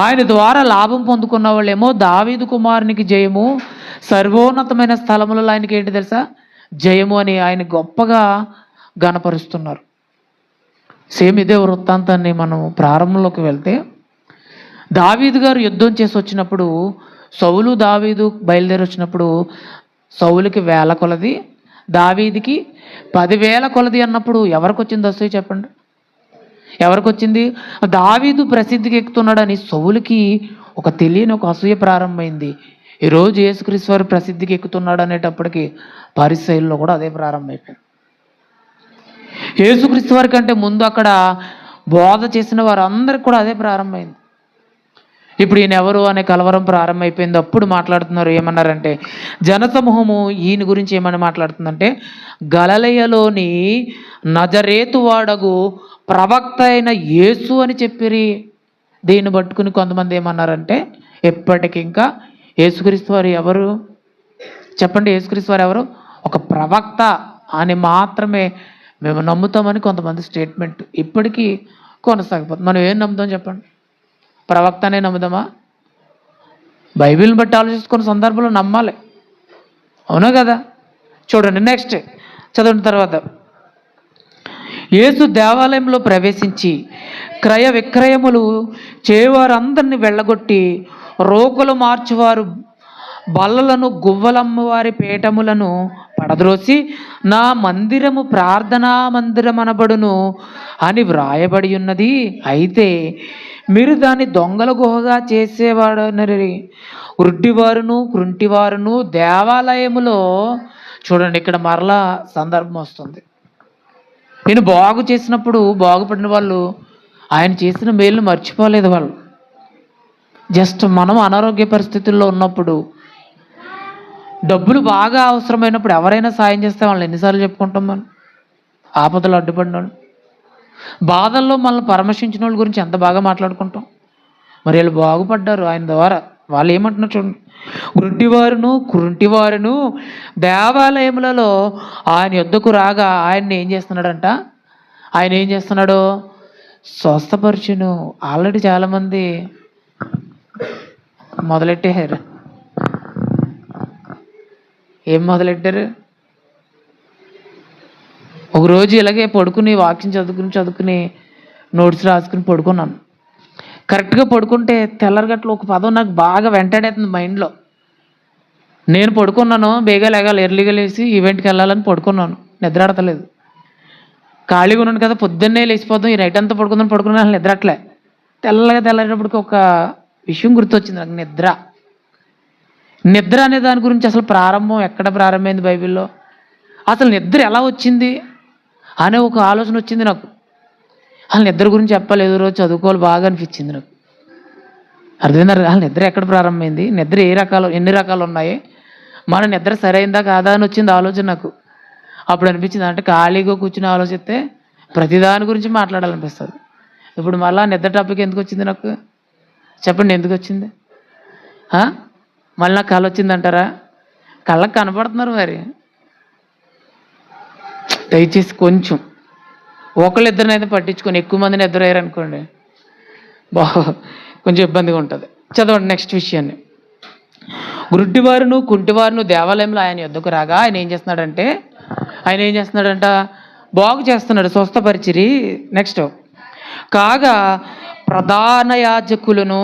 ఆయన ద్వారా లాభం పొందుకున్న వాళ్ళేమో దావీదు కుమారునికి జయము, సర్వోన్నతమైన స్థలములలో ఆయనకి ఏంటి తెలుసా, జయము అని ఆయన గొప్పగా గణపరుస్తున్నారు. సేమ్ ఇదే వృత్తాంతాన్ని మనం ప్రారంభంలోకి వెళ్తే, దావీదు గారు యుద్ధం చేసి వచ్చినప్పుడు, సౌలు దావీదు బయలుదేరి వచ్చినప్పుడు సౌలుకి 1000 కొలది, దావీదికి 10,000 కొలది అన్నప్పుడు ఎవరికి వచ్చింది అసలు చెప్పండి? ఎవరికి వచ్చింది? దావీదు ప్రసిద్ధికి ఎక్కుతున్నాడని సౌలుకి ఒక తెలియని ఒక అసూయ ప్రారంభమైంది. ఈరోజు యేసుక్రీస్తు వారు ప్రసిద్ధికి ఎక్కుతున్నాడు అనేటప్పటికి పరిసయ్యుల్లో కూడా అదే ప్రారంభమైపోయింది. యేసుక్రీస్తు వారి కంటే ముందు అక్కడ బోధ చేసిన వారు అందరికి కూడా అదే ప్రారంభమైంది. ఇప్పుడు ఈయన ఎవరు అనే కలవరం ప్రారంభమైపోయింది. అప్పుడు మాట్లాడుతున్నారు, ఏమన్నారంటే జనసమూహము ఈయన గురించి ఏమని మాట్లాడుతుందంటే, గలిలయలోని నజరేతు వాడగు ప్రవక్త అయిన యేసు అని చెప్పిరి. దీన్ని పట్టుకుని కొంతమంది ఏమన్నారంటే, ఎప్పటికి ఇంకా యేసుక్రీస్తు వారు ఎవరు చెప్పండి? యేసుక్రీస్తు వారు ఎవరు? ఒక ప్రవక్త అని మాత్రమే మేము నమ్ముతామని కొంతమంది స్టేట్మెంట్ ఇప్పటికీ కొనసాగిపోతుంది. మనం ఏం నమ్ముతాం చెప్పండి? ప్రవక్తనే నమ్ముదామా? బైబిల్ని బట్టి ఆలోచించుకున్న సందర్భంలో నమ్మాలి, అవునా కదా? చూడండి, నెక్స్ట్ చదవండి. తర్వాత యేసు దేవాలయంలో ప్రవేశించి క్రయ విక్రయములు చేయవారందరినీ వెళ్ళగొట్టి, రోగులు మార్చువారు బల్లలను, గువ్వలమ్మవారి పీఠములను పడద్రోసి, నా మందిరము ప్రార్థనా మందిరం అనబడును అని వ్రాయబడి ఉన్నది, అయితే మీరు దాన్ని దొంగల గుహగా చేసేవాడనరి. వృడ్డివారును కృంటివారును దేవాలయములో, చూడండి ఇక్కడ మరలా సందర్భం వస్తుంది. నేను బాగు చేసినప్పుడు బాగుపడిన వాళ్ళు ఆయన చేసిన మేలును మర్చిపోలేదు. వాళ్ళు జస్ట్ మనం అనారోగ్య పరిస్థితుల్లో ఉన్నప్పుడు డబ్బులు బాగా అవసరమైనప్పుడు ఎవరైనా సాయం చేస్తే వాళ్ళని ఎన్నిసార్లు చెప్పుకుంటాం మనం? ఆపదలు అడ్డుపడిన వాళ్ళు, బాధల్లో మనల్ని పరామర్శించిన వాళ్ళ గురించి ఎంత బాగా మాట్లాడుకుంటాం. మరి వీళ్ళు బాగుపడ్డారు ఆయన ద్వారా. వాళ్ళు ఏమంటున్నారు చూడండి, గుడ్డివారును కుంటివారును దేవాలయములలో ఆయన యొద్దకు రాగా ఆయన్ని ఏం చేస్తున్నాడంట? ఆయన ఏం చేస్తున్నాడు? స్వస్థపరచును. ఆల్రెడీ చాలామంది మొదలెట్టారు. ఏం మొదలెట్టారు? ఒకరోజు ఇలాగే పడుకుని వాక్యం చదువుకుని నోట్స్ రాసుకుని పడుకున్నాను. కరెక్ట్గా పడుకుంటే తెల్లరగట్లు ఒక పదం నాకు బాగా వెంటాడేస్తుంది మైండ్లో. నేను పడుకున్నాను, బేగా లేగాలి, ఎర్లీగా లేచి ఈవెంట్కి వెళ్ళాలని పడుకున్నాను. నిద్ర ఆడతలేదు. ఖాళీగా ఉన్నాను కదా, పొద్దున్నే లేచిపోతాం, ఈ నైట్ అంతా పడుకున్నాను, అసలు నిద్రట్లే. తెల్లరేటప్పటికి ఒక విషయం గుర్తొచ్చింది నాకు. నిద్ర అనే దాని గురించి అసలు ప్రారంభం ఎక్కడ ప్రారంభమైంది బైబిల్లో, అసలు నిద్ర ఎలా వచ్చింది అనే ఒక ఆలోచన వచ్చింది నాకు. అసలు నిద్ర గురించి చెప్పాలి, ఏదో రోజు చదువుకోవాలి బాగా అనిపించింది నాకు. అర్థమైందా? అసలు నిద్ర ఎక్కడ ప్రారంభమైంది, నిద్ర ఎన్ని రకాలు ఉన్నాయి, మన నిద్ర సరైందా కాదా అని వచ్చింది ఆలోచన నాకు. అప్పుడు అనిపించింది, అంటే ఖాళీగా కూర్చుని ఆలోచిస్తే ప్రతిదాని గురించి మాట్లాడాలనిపిస్తుంది. ఇప్పుడు మళ్ళీ నిద్ర టాపిక్ ఎందుకు వచ్చింది నాకు చెప్పండి? ఎందుకు వచ్చింది? మళ్ళీ నాకు కళ వచ్చిందంటారా? కళ్ళకు కనపడుతున్నారు మరి. దయచేసి కొంచెం ఒకళ్ళిద్దరినైతే పట్టించుకొని ఎక్కువ మందిని ఎదురయ్యారు అనుకోండి, కొంచెం ఇబ్బందిగా ఉంటుంది. చదవండి నెక్స్ట్ విషయాన్ని. గుడ్డివారును కుంటివారును దేవాలయంలో ఆయన యొద్దకు రాగా ఆయన ఏం చేస్తున్నాడంట? బాగు చేస్తున్నాడు, స్వస్థపరిచిరి. నెక్స్ట్, కాగా ప్రధాన యాజకులను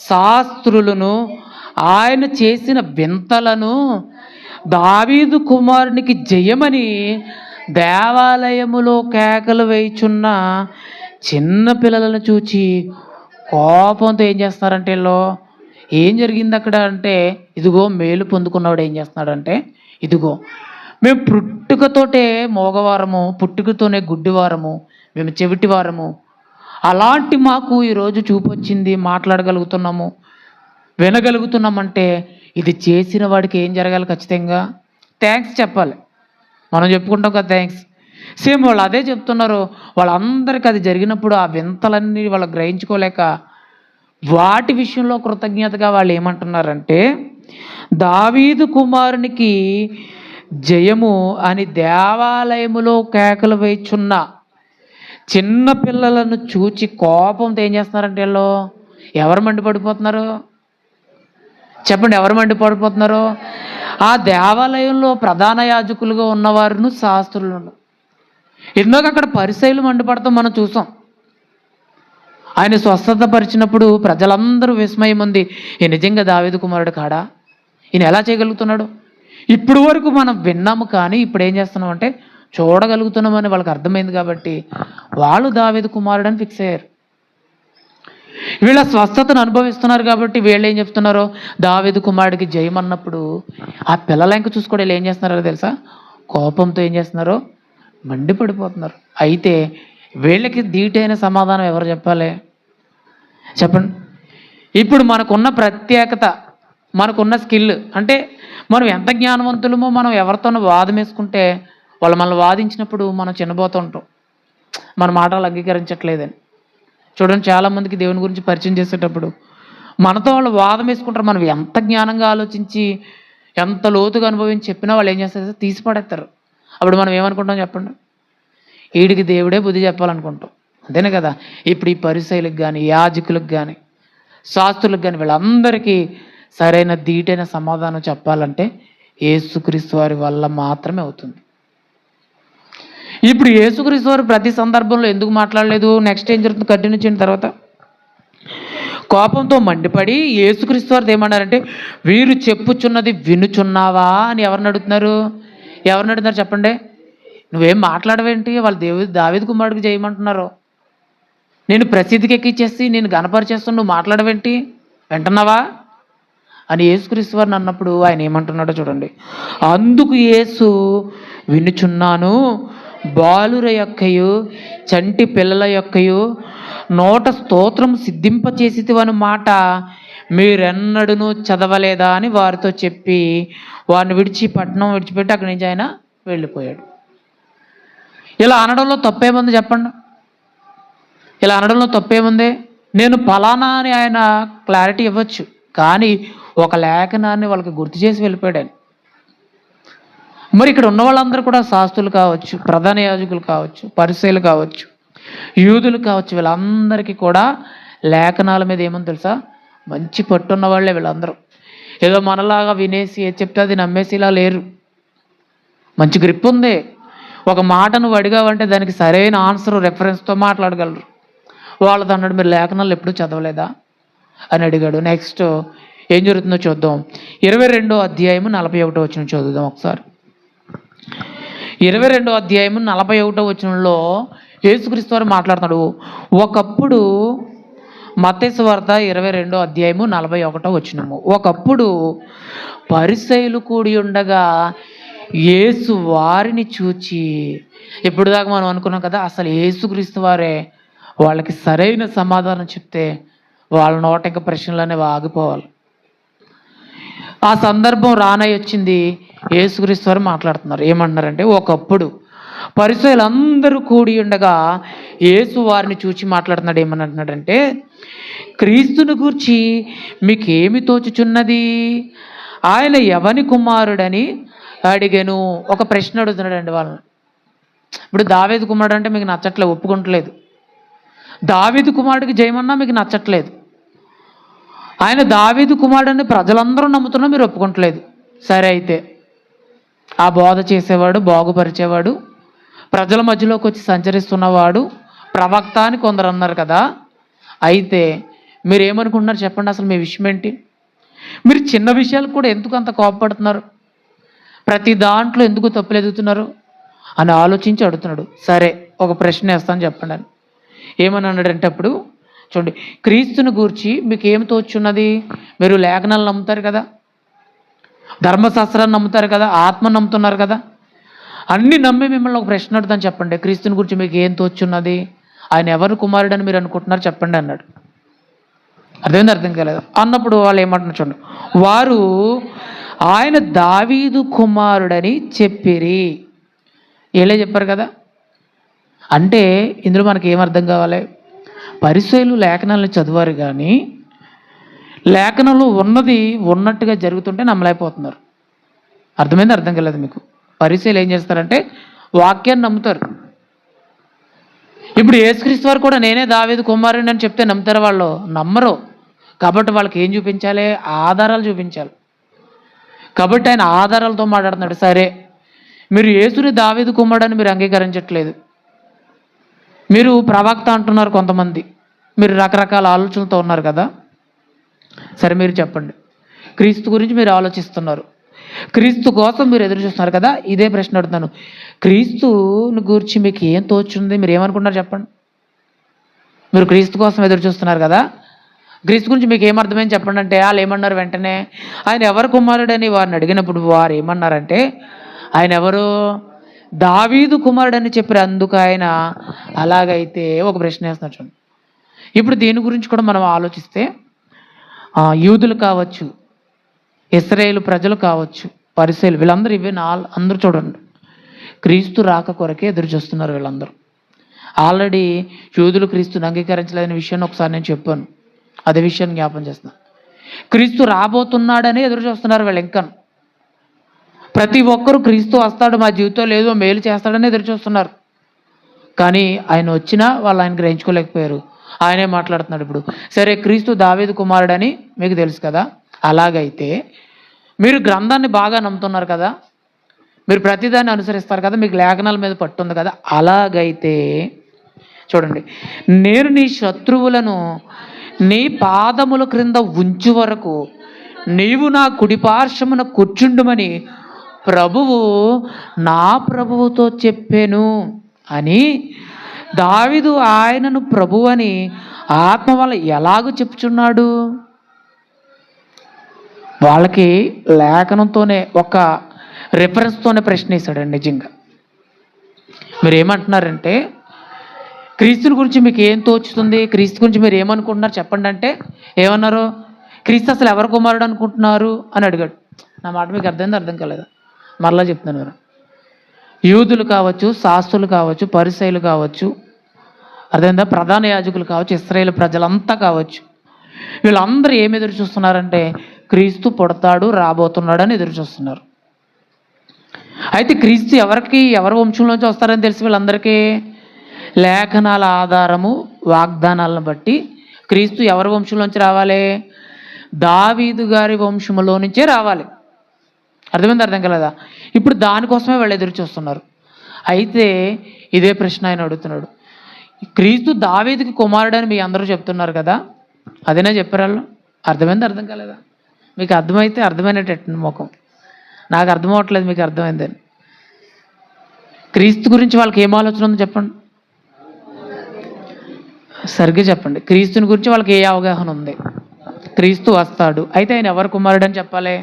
శాస్త్రులను ఆయన చేసిన వింతలను దావీదు కుమారునికి జయమని దేవాలయములో కేకలు వేయుచున్న చిన్న పిల్లలను చూచి కోపంతో ఏం చేస్తున్నారంటే వీళ్ళు, ఏం జరిగింది అక్కడ అంటే, ఇదిగో మేలు పొందుకున్నవాడు ఏం చేస్తున్నాడంటే, ఇదిగో మేము పుట్టుకతోటే మోగవారము, పుట్టుకతోనే గుడ్డివారము, మేము చెవిటివారము, అలాంటి మాకు ఈరోజు చూపొచ్చింది, మాట్లాడగలుగుతున్నాము, వినగలుగుతున్నామంటే ఇది చేసిన వాడికి ఏం జరగాలి? ఖచ్చితంగా థ్యాంక్స్ చెప్పాలి. మనం చెప్పుకుంటాం కదా థ్యాంక్స్. సేమ్ వాళ్ళు అదే చెప్తున్నారు. వాళ్ళందరికీ అది జరిగినప్పుడు ఆ వింతలన్నీ వాళ్ళు గ్రహించుకోలేక వాటి విషయంలో కృతజ్ఞతగా వాళ్ళు ఏమంటున్నారంటే, దావీదు కుమారునికి జయము అని దేవాలయములో కేకలు వేయుచున్న చిన్న పిల్లలను చూచి కోపంతో ఏం చేస్తున్నారంటే వీళ్ళు, ఎవరు మండిపడిపోతున్నారు చెప్పండి? ఎవరు మండిపడిపోతున్నారు? ఆ దేవాలయంలో ప్రధాన యాజకులుగా ఉన్నవారును శాస్త్రులను. ఇందాక అక్కడ పరిసయ్యులు మండిపడతాం మనం చూసాం. ఆయన స్వస్థత పరిచినప్పుడు ప్రజలందరూ విస్మయం ఉంది, ఈ నిజంగా దావీదు కుమారుడు కాడా, ఈయన ఎలా చేయగలుగుతున్నాడు? ఇప్పుడు వరకు మనం విన్నాము కానీ ఇప్పుడు ఏం చేస్తున్నాం అంటే చూడగలుగుతున్నామని వాళ్ళకి అర్థమైంది. కాబట్టి వాళ్ళు దావీదు కుమారుడు అని ఫిక్స్ అయ్యారు. వీళ్ళ స్వస్థతను అనుభవిస్తున్నారు కాబట్టి వీళ్ళు ఏం చెప్తున్నారో, దావీదు కుమారుడికి జయమన్నప్పుడు ఆ పిల్లల ఇంక చూసుకోవడం వీళ్ళు ఏం చేస్తున్నారో తెలుసా? కోపంతో ఏం చేస్తున్నారో మండిపడిపోతున్నారు. అయితే వీళ్ళకి ధీటైన సమాధానం ఎవరు చెప్పాలి చెప్పండి? ఇప్పుడు మనకున్న ప్రత్యేకత, మనకున్న స్కిల్ అంటే మనం ఎంత జ్ఞానవంతులమో మనం ఎవరితోనో వాదం వేసుకుంటే వాళ్ళు మనల్ని వాదించినప్పుడు మనం చిన్నబోతుంటాం, మన మాటలు అంగీకరించట్లేదని. చూడండి, చాలామందికి దేవుని గురించి పరిచయం చేసేటప్పుడు మనతో వాళ్ళు వాదం వేసుకుంటారు. మనం ఎంత జ్ఞానంగా ఆలోచించి ఎంత లోతుగా అనుభవించి చెప్పినా వాళ్ళు ఏం చేస్తారు? తీసి పడేస్తారు. అప్పుడు మనం ఏమనుకుంటాం చెప్పండి? వీడికి దేవుడే బుద్ధి చెప్పాలనుకుంటాం, అంతేనే కదా? ఇప్పుడు ఈ పరిసయ్యులకు కానీ, యాజకులకు కానీ, శాస్త్రులకు కానీ వీళ్ళందరికీ సరైన ధీటైన సమాధానం చెప్పాలంటే యేసుక్రీస్తు వారి వల్ల మాత్రమే అవుతుంది. ఇప్పుడు యేసుక్రీస్తు వారు ప్రతి సందర్భంలో ఎందుకు మాట్లాడలేదు? నెక్స్ట్ ఏం జరుగుతుంది? కంటిన్యూ చేసిన తర్వాత కోపంతో మండిపడి యేసుక్రీస్తు వారు ఏమన్నారంటే, వీరు చెప్పుచున్నది వినుచున్నావా అని ఎవరిని అడుగుతున్నారు చెప్పండి? నువ్వేం మాట్లాడవేంటి? వాళ్ళు దావీదు కుమారుడికి చేయమంటున్నారు, నేను ప్రసిద్ధికి ఎక్కిచ్చేసి నేను గణపరిచేస్తాను, నువ్వు మాట్లాడవేంటి, వింటున్నావా అని యేసుక్రీస్తు వారిని అన్నప్పుడు ఆయన ఏమంటున్నాడో చూడండి. అందుకు యేసు, వినుచున్నాను, బాలుర యొక్కయు చంటి పిల్లల యొక్కయు నోట స్తోత్రం సిద్ధింపచేసితివని మాట మీరెన్నడూను చదవలేదా అని వారితో చెప్పి వారిని పట్టణం విడిచిపెట్టి అక్కడి నుంచి ఆయన వెళ్ళిపోయాడు. ఇలా అనడంలో తప్పేముంది చెప్పండి? ఇలా అనడంలో తప్పేముంది? నేను ఫలానా అని ఆయన క్లారిటీ ఇవ్వచ్చు, కానీ ఒక లేఖనాన్ని వాళ్ళకి గుర్తు చేసి వెళ్ళిపోయాడు ఆయన. మరి ఇక్కడ ఉన్న వాళ్ళందరూ కూడా శాస్త్రులు కావచ్చు, ప్రధాన యాజకులు కావచ్చు, పరిసయ్యులు కావచ్చు, యూదులు కావచ్చు, వీళ్ళందరికీ కూడా లేఖనాల మీద ఏమని తెలుసా? మంచి పట్టున్న వాళ్ళే వీళ్ళందరూ. ఏదో మనలాగా వినేసి ఏది చెప్తే అది నమ్మేసిలా లేరు. మంచి గ్రిప్ ఉంది. ఒక మాట నువ్వు అడిగావంటే దానికి సరైన ఆన్సర్ రెఫరెన్స్తో మాట్లాడగలరు. వాళ్ళతో అన్నాడు, మీరు లేఖనాలు ఎప్పుడూ చదవలేదా అని అడిగాడు. నెక్స్ట్ ఏం జరుగుతుందో చూద్దాం. 22వ అధ్యాయము 41వ వచనం చదువుదాం ఒకసారి. 22వ అధ్యాయము 41వ వచనంలో యేసుక్రీస్తు వారు మాట్లాడుతున్నాడు. ఒకప్పుడు, మత్తయి సువార్త 22వ అధ్యాయము 41వ వచనము, ఒకప్పుడు పరిసయ్యులు కూడి ఉండగా యేసు వారిని చూచి, ఇప్పుడు దాకా మనం అనుకున్నాం కదా, అసలు యేసుక్రీస్తు వారే వాళ్ళకి సరైన సమాధానం చెప్తే వాళ్ళ నోట ఇంకా ప్రశ్నలు అనేవి ఆగిపోవాలి. ఆ సందర్భం రానై వచ్చింది. యేసుక్రీస్తు వారు మాట్లాడుతున్నారు. ఏమంటున్నారంటే, ఒకప్పుడు పరిసయ్యులందరూ కూడి ఉండగా యేసు వారిని చూచి మాట్లాడుతున్నాడు. ఏమని అంటున్నాడంటే, క్రీస్తుని గూర్చి మీకేమి తోచుచున్నది? ఆయన ఎవని కుమారుడని అడిగాను. ఒక ప్రశ్న అడుగుతున్నాడండి వాళ్ళని. ఇప్పుడు దావీదు కుమారుడు అంటే మీకు నచ్చట్లేదు, ఒప్పుకుంటలేదు. దావీదు కుమారుడికి జయమన్నా మీకు నచ్చట్లేదు. ఆయన దావీదు కుమారుడని ప్రజలందరూ నమ్ముతున్నా మీరు ఒప్పుకుంటలేదు. సరే, అయితే ఆ బోధ చేసేవాడు, బాగుపరిచేవాడు, ప్రజల మధ్యలోకి వచ్చి సంచరిస్తున్నవాడు ప్రవక్త అని కొందరు అన్నారు కదా. అయితే మీరు ఏమనుకుంటున్నారు చెప్పండి? అసలు మీ విషయం ఏంటి? మీరు చిన్న విషయాలకు కూడా ఎందుకు అంత కోపపడుతున్నారు? ప్రతి దాంట్లో ఎందుకు తప్పులు ఎదుగుతున్నారు అని ఆలోచించి అడుగుతున్నాడు. సరే, ఒక ప్రశ్న వేస్తాను చెప్పండి అని. ఏమని అన్నాడంటే, అప్పుడు చూడండి, క్రీస్తుని గూర్చి మీకు ఏమి తోచున్నది? మీరు లేఖనాలు నమ్ముతారు కదా, ధర్మశాస్త్రాన్ని నమ్ముతారు కదా, ఆత్మ నమ్ముతున్నారు కదా, అన్నీ నమ్మి మిమ్మల్ని ఒక ప్రశ్న అడుగుతాను చెప్పండి. క్రీస్తుని గురించి మీకు ఏం తోచున్నది? ఆయన ఎవరు కుమారుడని మీరు అనుకుంటున్నారు చెప్పండి అన్నాడు. అర్థమైంది? అర్థం కాలేదు అన్నప్పుడు వాళ్ళు ఏమంటున్నారు చూడండి, వారు ఆయన దావీదు కుమారుడని చెప్పిరి. ఏలే చెప్పారు కదా. అంటే ఇందులో మనకి ఏమర్థం కావాలి? పరిసయ్యులు లేఖనాలను చదివారు, కానీ లేఖనంలో ఉన్నది ఉన్నట్టుగా జరుగుతుంటే నమ్మలేకపోతున్నారు. అర్థమైంది? అర్థం కాలేదు మీకు? పరిసయ్యులు ఏం చేస్తారంటే వాక్యాన్ని నమ్ముతారు. ఇప్పుడు యేసుక్రీస్తు వారు కూడా నేనే దావీదు కుమారుడిని అని చెప్తే నమ్ముతారు? వాళ్ళు నమ్మరు. కాబట్టి వాళ్ళకి ఏం చూపించాలి? ఆధారాలు చూపించాలి. కాబట్టి ఆయన ఆధారాలతో మాట్లాడుతున్నాడు. సరే, మీరు యేసుని దావీదు కుమారుడని మీరు అంగీకరించట్లేదు, మీరు ప్రవక్త అంటున్నారు కొంతమంది, మీరు రకరకాల ఆలోచనలతో ఉన్నారు కదా. సరే, మీరు చెప్పండి. క్రీస్తు గురించి మీరు ఆలోచిస్తున్నారు, క్రీస్తు కోసం మీరు ఎదురు చూస్తున్నారు కదా. ఇదే ప్రశ్న అడుగుతాను, క్రీస్తుని గురించి మీకు ఏం తోచుంది? మీరు ఏమనుకుంటున్నారు చెప్పండి? మీరు క్రీస్తు కోసం ఎదురు చూస్తున్నారు కదా, క్రీస్తు గురించి మీకు ఏమర్థమైంది చెప్పండి అంటే వాళ్ళు ఏమన్నారు? వెంటనే ఆయన ఎవరు కుమారుడని వారిని అడిగినప్పుడు వారు ఏమన్నారంటే, ఆయన ఎవరు? దావీదు కుమారుడని చెప్పారు. అందుకు ఆయన అలాగైతే ఒక ప్రశ్న వేస్తున్నారు చూడండి. ఇప్పుడు దీని గురించి కూడా మనం ఆలోచిస్తే, యూదులు కావచ్చు, ఇశ్రాయేలు ప్రజలు కావచ్చు, పరిసయ్యులు, వీళ్ళందరూ అందరూ చూడండి, క్రీస్తు రాక కొరకే ఎదురు చూస్తున్నారు వీళ్ళందరూ. ఆల్రెడీ యూదులు క్రీస్తుని అంగీకరించలేని విషయాన్ని ఒకసారి నేను చెప్పాను, అదే విషయాన్ని జ్ఞాపం చేస్తున్నా. క్రీస్తు రాబోతున్నాడని ఎదురు చూస్తున్నారు వీళ్ళు. ఇంకా ప్రతి ఒక్కరూ క్రీస్తు వస్తాడు, మా జీవితంలో ఏదో మేలు చేస్తాడని ఎదురు చూస్తున్నారు. కానీ ఆయన వచ్చినా వాళ్ళు ఆయన గ్రహించుకోలేకపోయారు. ఆయనే మాట్లాడుతున్నాడు ఇప్పుడు. సరే, క్రీస్తు దావీదు కుమారుడని మీకు తెలుసు కదా, అలాగైతే మీరు గ్రంథాన్ని బాగా నమ్ముతున్నారు కదా, మీరు ప్రతిదాన్ని అనుసరిస్తారు కదా, మీకు లేఖనాల మీద పట్టుంది కదా. అలాగైతే చూడండి, నేను నీ శత్రువులను నీ పాదముల క్రింద ఉంచు వరకు నీవు నా కుడిపార్శ్వమున కూర్చుండుమని ప్రభువు నా ప్రభువుతో చెప్పాను అని దావీదు ఆయనను ప్రభువు అని ఆత్మ వల్ల ఎలాగూ చెప్పుచున్నాడు? వాళ్ళకి లేఖనంతోనే ఒక రిఫరెన్స్తోనే ప్రశ్న వేశాడండి. నిజంగా మీరు ఏమంటున్నారంటే, క్రీస్తుని గురించి మీకు ఏం తోచుతుంది? క్రీస్తు గురించి మీరు ఏమనుకుంటున్నారు చెప్పండి అంటే ఏమన్నారు? క్రీస్తు అసలు ఎవరు కుమారుడు అనుకుంటున్నారు అని అడిగాడు. నా మాట మీకు అర్థమైంది, అర్థం కాలేదా? మరలా చెప్తున్నాను మీరు. యూదులు కావచ్చు, శాస్త్రులు కావచ్చు, పరిసయ్యులు కావచ్చు, అర్థమైందా, ప్రధాన యాజకులు కావచ్చు, ఇశ్రాయేలు ప్రజలంతా కావచ్చు, వీళ్ళందరూ ఏమి ఎదురు చూస్తున్నారంటే క్రీస్తు పుడతాడు, రాబోతున్నాడు అని ఎదురు చూస్తున్నారు. అయితే క్రీస్తు ఎవరి వంశంలోంచి వస్తారని తెలిసి వీళ్ళందరికీ లేఖనాల ఆధారము, వాగ్దానాలను బట్టి క్రీస్తు ఎవరి వంశంలోంచి రావాలి? దావీదు గారి వంశంలో నుంచే రావాలి. అర్థమైంది, అర్థం కలదా? ఇప్పుడు దానికోసమే వాళ్ళు ఎదురు చూస్తున్నారు. అయితే ఇదే ప్రశ్న ఆయన అడుగుతున్నాడు. క్రీస్తు దావీదుకి కుమారుడని మీ అందరూ చెప్తున్నారు కదా, అదేనా చెప్పారు వాళ్ళు? అర్థమైంది, అర్థం కాలేదా? మీకు అర్థమైతే అర్థమైనట్టు ముఖం, నాకు అర్థం అవ్వట్లేదు, మీకు అర్థమైందని. క్రీస్తు గురించి వాళ్ళకి ఏం ఆలోచన ఉందో చెప్పండి, సరిగ్గా చెప్పండి. క్రీస్తుని గురించి వాళ్ళకి ఏ అవగాహన ఉంది? క్రీస్తు వస్తాడు, అయితే ఆయన ఎవరు కుమారుడు అని చెప్పాలి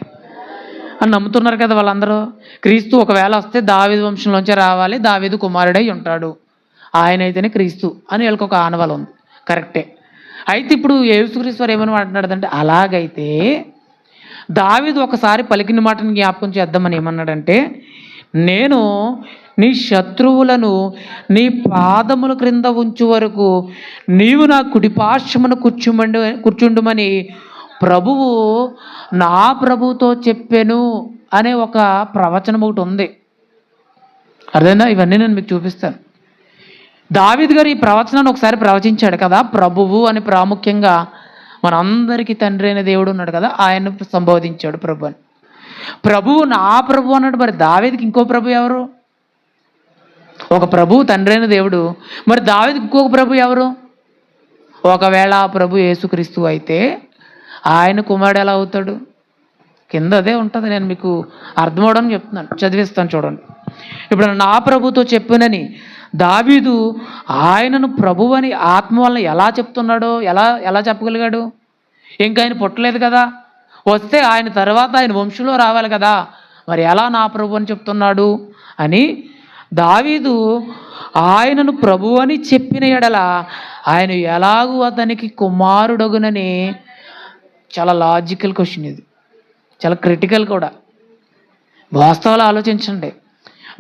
అని నమ్ముతున్నారు కదా వాళ్ళందరూ. క్రీస్తు ఒకవేళ వస్తే దావీదు వంశంలోంచే రావాలి, దావీదు కుమారుడై ఉంటాడు, ఆయన అయితేనే క్రీస్తు అని వీళ్ళకి ఒక ఆనవాలు ఉంది. కరెక్టే. అయితే ఇప్పుడు యేసుక్రీస్తు వారు ఏమని మాట్లాడాడంటే, అలాగైతే దావీదు ఒకసారి పలికిన మాటను జ్ఞాపకం చేద్దామని ఏమన్నాడంటే, నేను నీ శత్రువులను నీ పాదముల క్రింద ఉంచు వరకు నీవు నా కుడిపార్శ్వమున కూర్చుండుమని ప్రభువు నా ప్రభుతో చెప్పాను అనే ఒక ప్రవచనం ఒకటి ఉంది. అర్థమైందా? ఇవన్నీ నేను మీకు చూపిస్తాను. దావీదు గారు ఈ ప్రవచనాన్ని ఒకసారి ప్రవచించాడు కదా. ప్రభువు అని ప్రాముఖ్యంగా మనందరికీ తండ్రి అయిన దేవుడు ఉన్నాడు కదా, ఆయన సంబోధించాడు ప్రభు అని. ప్రభువు నా ప్రభు అన్నాడు. మరి దావీదుకి ఇంకో ప్రభు ఎవరు? ఒక ప్రభు తండ్రి అయిన దేవుడు, మరి దావీదుకి ఇంకొక ప్రభు ఎవరు? ఒకవేళ ఆ ప్రభు యేసుక్రీస్తు అయితే ఆయన కుమారుడు ఎలా అవుతాడు? కింద అదే ఉంటుంది, నేను మీకు అర్థమవడానికి చెప్తున్నాను, చదివిస్తాను చూడండి. ఇప్పుడు నా ప్రభుతో చెప్పునని దావీదు ఆయనను ప్రభు అని ఆత్మ వలన ఎలా చెప్తున్నాడో ఎలా చెప్పగలిగాడు? ఇంకా ఆయన పుట్టలేదు కదా, వస్తే ఆయన తర్వాత ఆయన వంశంలో రావాలి కదా, మరి ఎలా నా ప్రభు అని చెప్తున్నాడు అని దావీదు ఆయనను ప్రభు అని చెప్పిన ఎడల ఆయన ఎలాగూ అతనికి కుమారుడగునని. చాలా లాజికల్ క్వశ్చన్ ఇది, చాలా క్రిటికల్ కూడా. వాస్తవాలు ఆలోచించండి.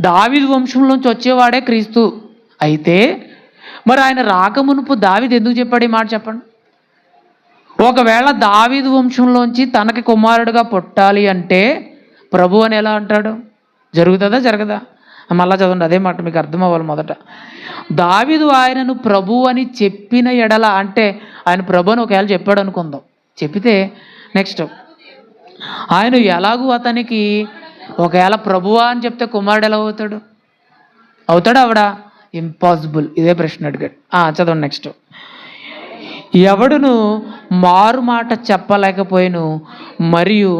దావీదు వంశంలోంచి వచ్చేవాడే క్రీస్తు అయితే మరి ఆయన రాకమునుపు దావీదు ఎందుకు చెప్పాడు ఈ మాట చెప్పండి? ఒకవేళ దావీదు వంశంలోంచి తనకి కుమారుడుగా పుట్టాలి అంటే ప్రభు అని ఎలా అంటాడు? జరుగుతుందా జరగదా? మళ్ళా చదవండి, అదే మాట మీకు అర్థం అవ్వాలి. మొదట దావీదు ఆయనను ప్రభు అని చెప్పిన ఎడల అంటే ఆయన ప్రభు అని ఒకవేళ చెప్పాడు అనుకుందాం, చెప్పితే నెక్స్ట్ ఆయన ఎలాగూ అతనికి ఒకవేళ ప్రభువా అని చెప్తే కుమారుడు ఎలా అవుతాడు? ఆవిడ ఇంపాసిబుల్. ఇదే ప్రశ్న అడిగాడు. చదవండి నెక్స్ట్. ఎవడును మారు మాట చెప్పలేకపోయాను, మరియు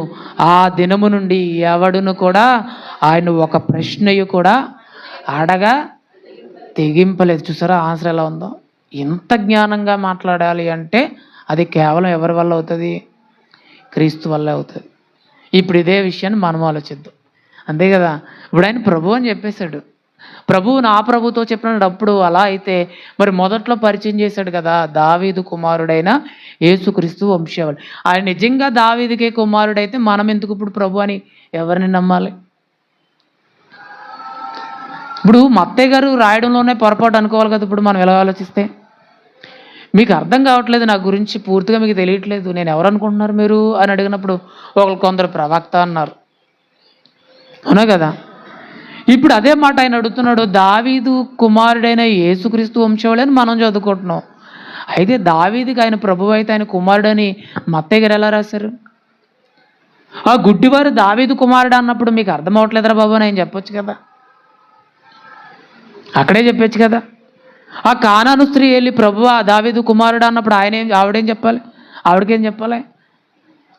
ఆ దినము నుండి ఎవడును కూడా ఆయన ఒక ప్రశ్నయు కూడా అడగా తెగింపలేదు. చూసారా ఆన్సర్ ఎలా ఉందో? ఇంత జ్ఞానంగా మాట్లాడాలి అంటే అది కేవలం ఎవరి వల్ల అవుతుంది? క్రీస్తు వల్లే అవుతుంది. ఇప్పుడు ఇదే విషయాన్ని మనం ఆలోచిద్దాం, అంతే కదా. ఇప్పుడు ఆయన ప్రభు అని చెప్పేశాడు, ప్రభువు నా ప్రభుతో చెప్పినప్పుడు అలా అయితే మరి మొదట్లో పరిచయం చేశాడు కదా దావీదు కుమారుడైన యేసుక్రీస్తు వంశావళి. ఆయన నిజంగా దావీదుకే కుమారుడైతే మనం ఎందుకు ఇప్పుడు ప్రభు అని ఎవరిని నమ్మాలి? ఇప్పుడు మత్తయ్య గారు రాయడంలోనే పొరపాటు అనుకోవాలి కదా. ఇప్పుడు మనం ఎలా ఆలోచిస్తే మీకు అర్థం కావట్లేదు, నా గురించి పూర్తిగా మీకు తెలియట్లేదు, నేను ఎవరు అనుకుంటున్నారు మీరు అని అడిగినప్పుడు కొందరు ప్రవక్త అన్నారు, అవునా కదా. ఇప్పుడు అదే మాట ఆయన అడుగుతున్నాడు, దావీదు కుమారుడైన యేసుక్రీస్తు వంశావళి అని మనం చదువుకుంటున్నాం. అయితే దావీదుకి ఆయన ప్రభువు అయితే ఆయన కుమారుడని మత్తయ్య గారు ఎలా రాశారు? ఆ గుడ్డివారు దావీదు కుమారుడు అన్నప్పుడు మీకు అర్థం అవ్వట్లేదురా బాబు అని ఆయన చెప్పొచ్చు కదా, అక్కడే చెప్పొచ్చు కదా. ఆ కానాను స్త్రీ వెళ్ళి ప్రభువా దావీదు కుమారుడు అన్నప్పుడు ఆవిడేం చెప్పాలి? ఆవిడకేం చెప్పాలి?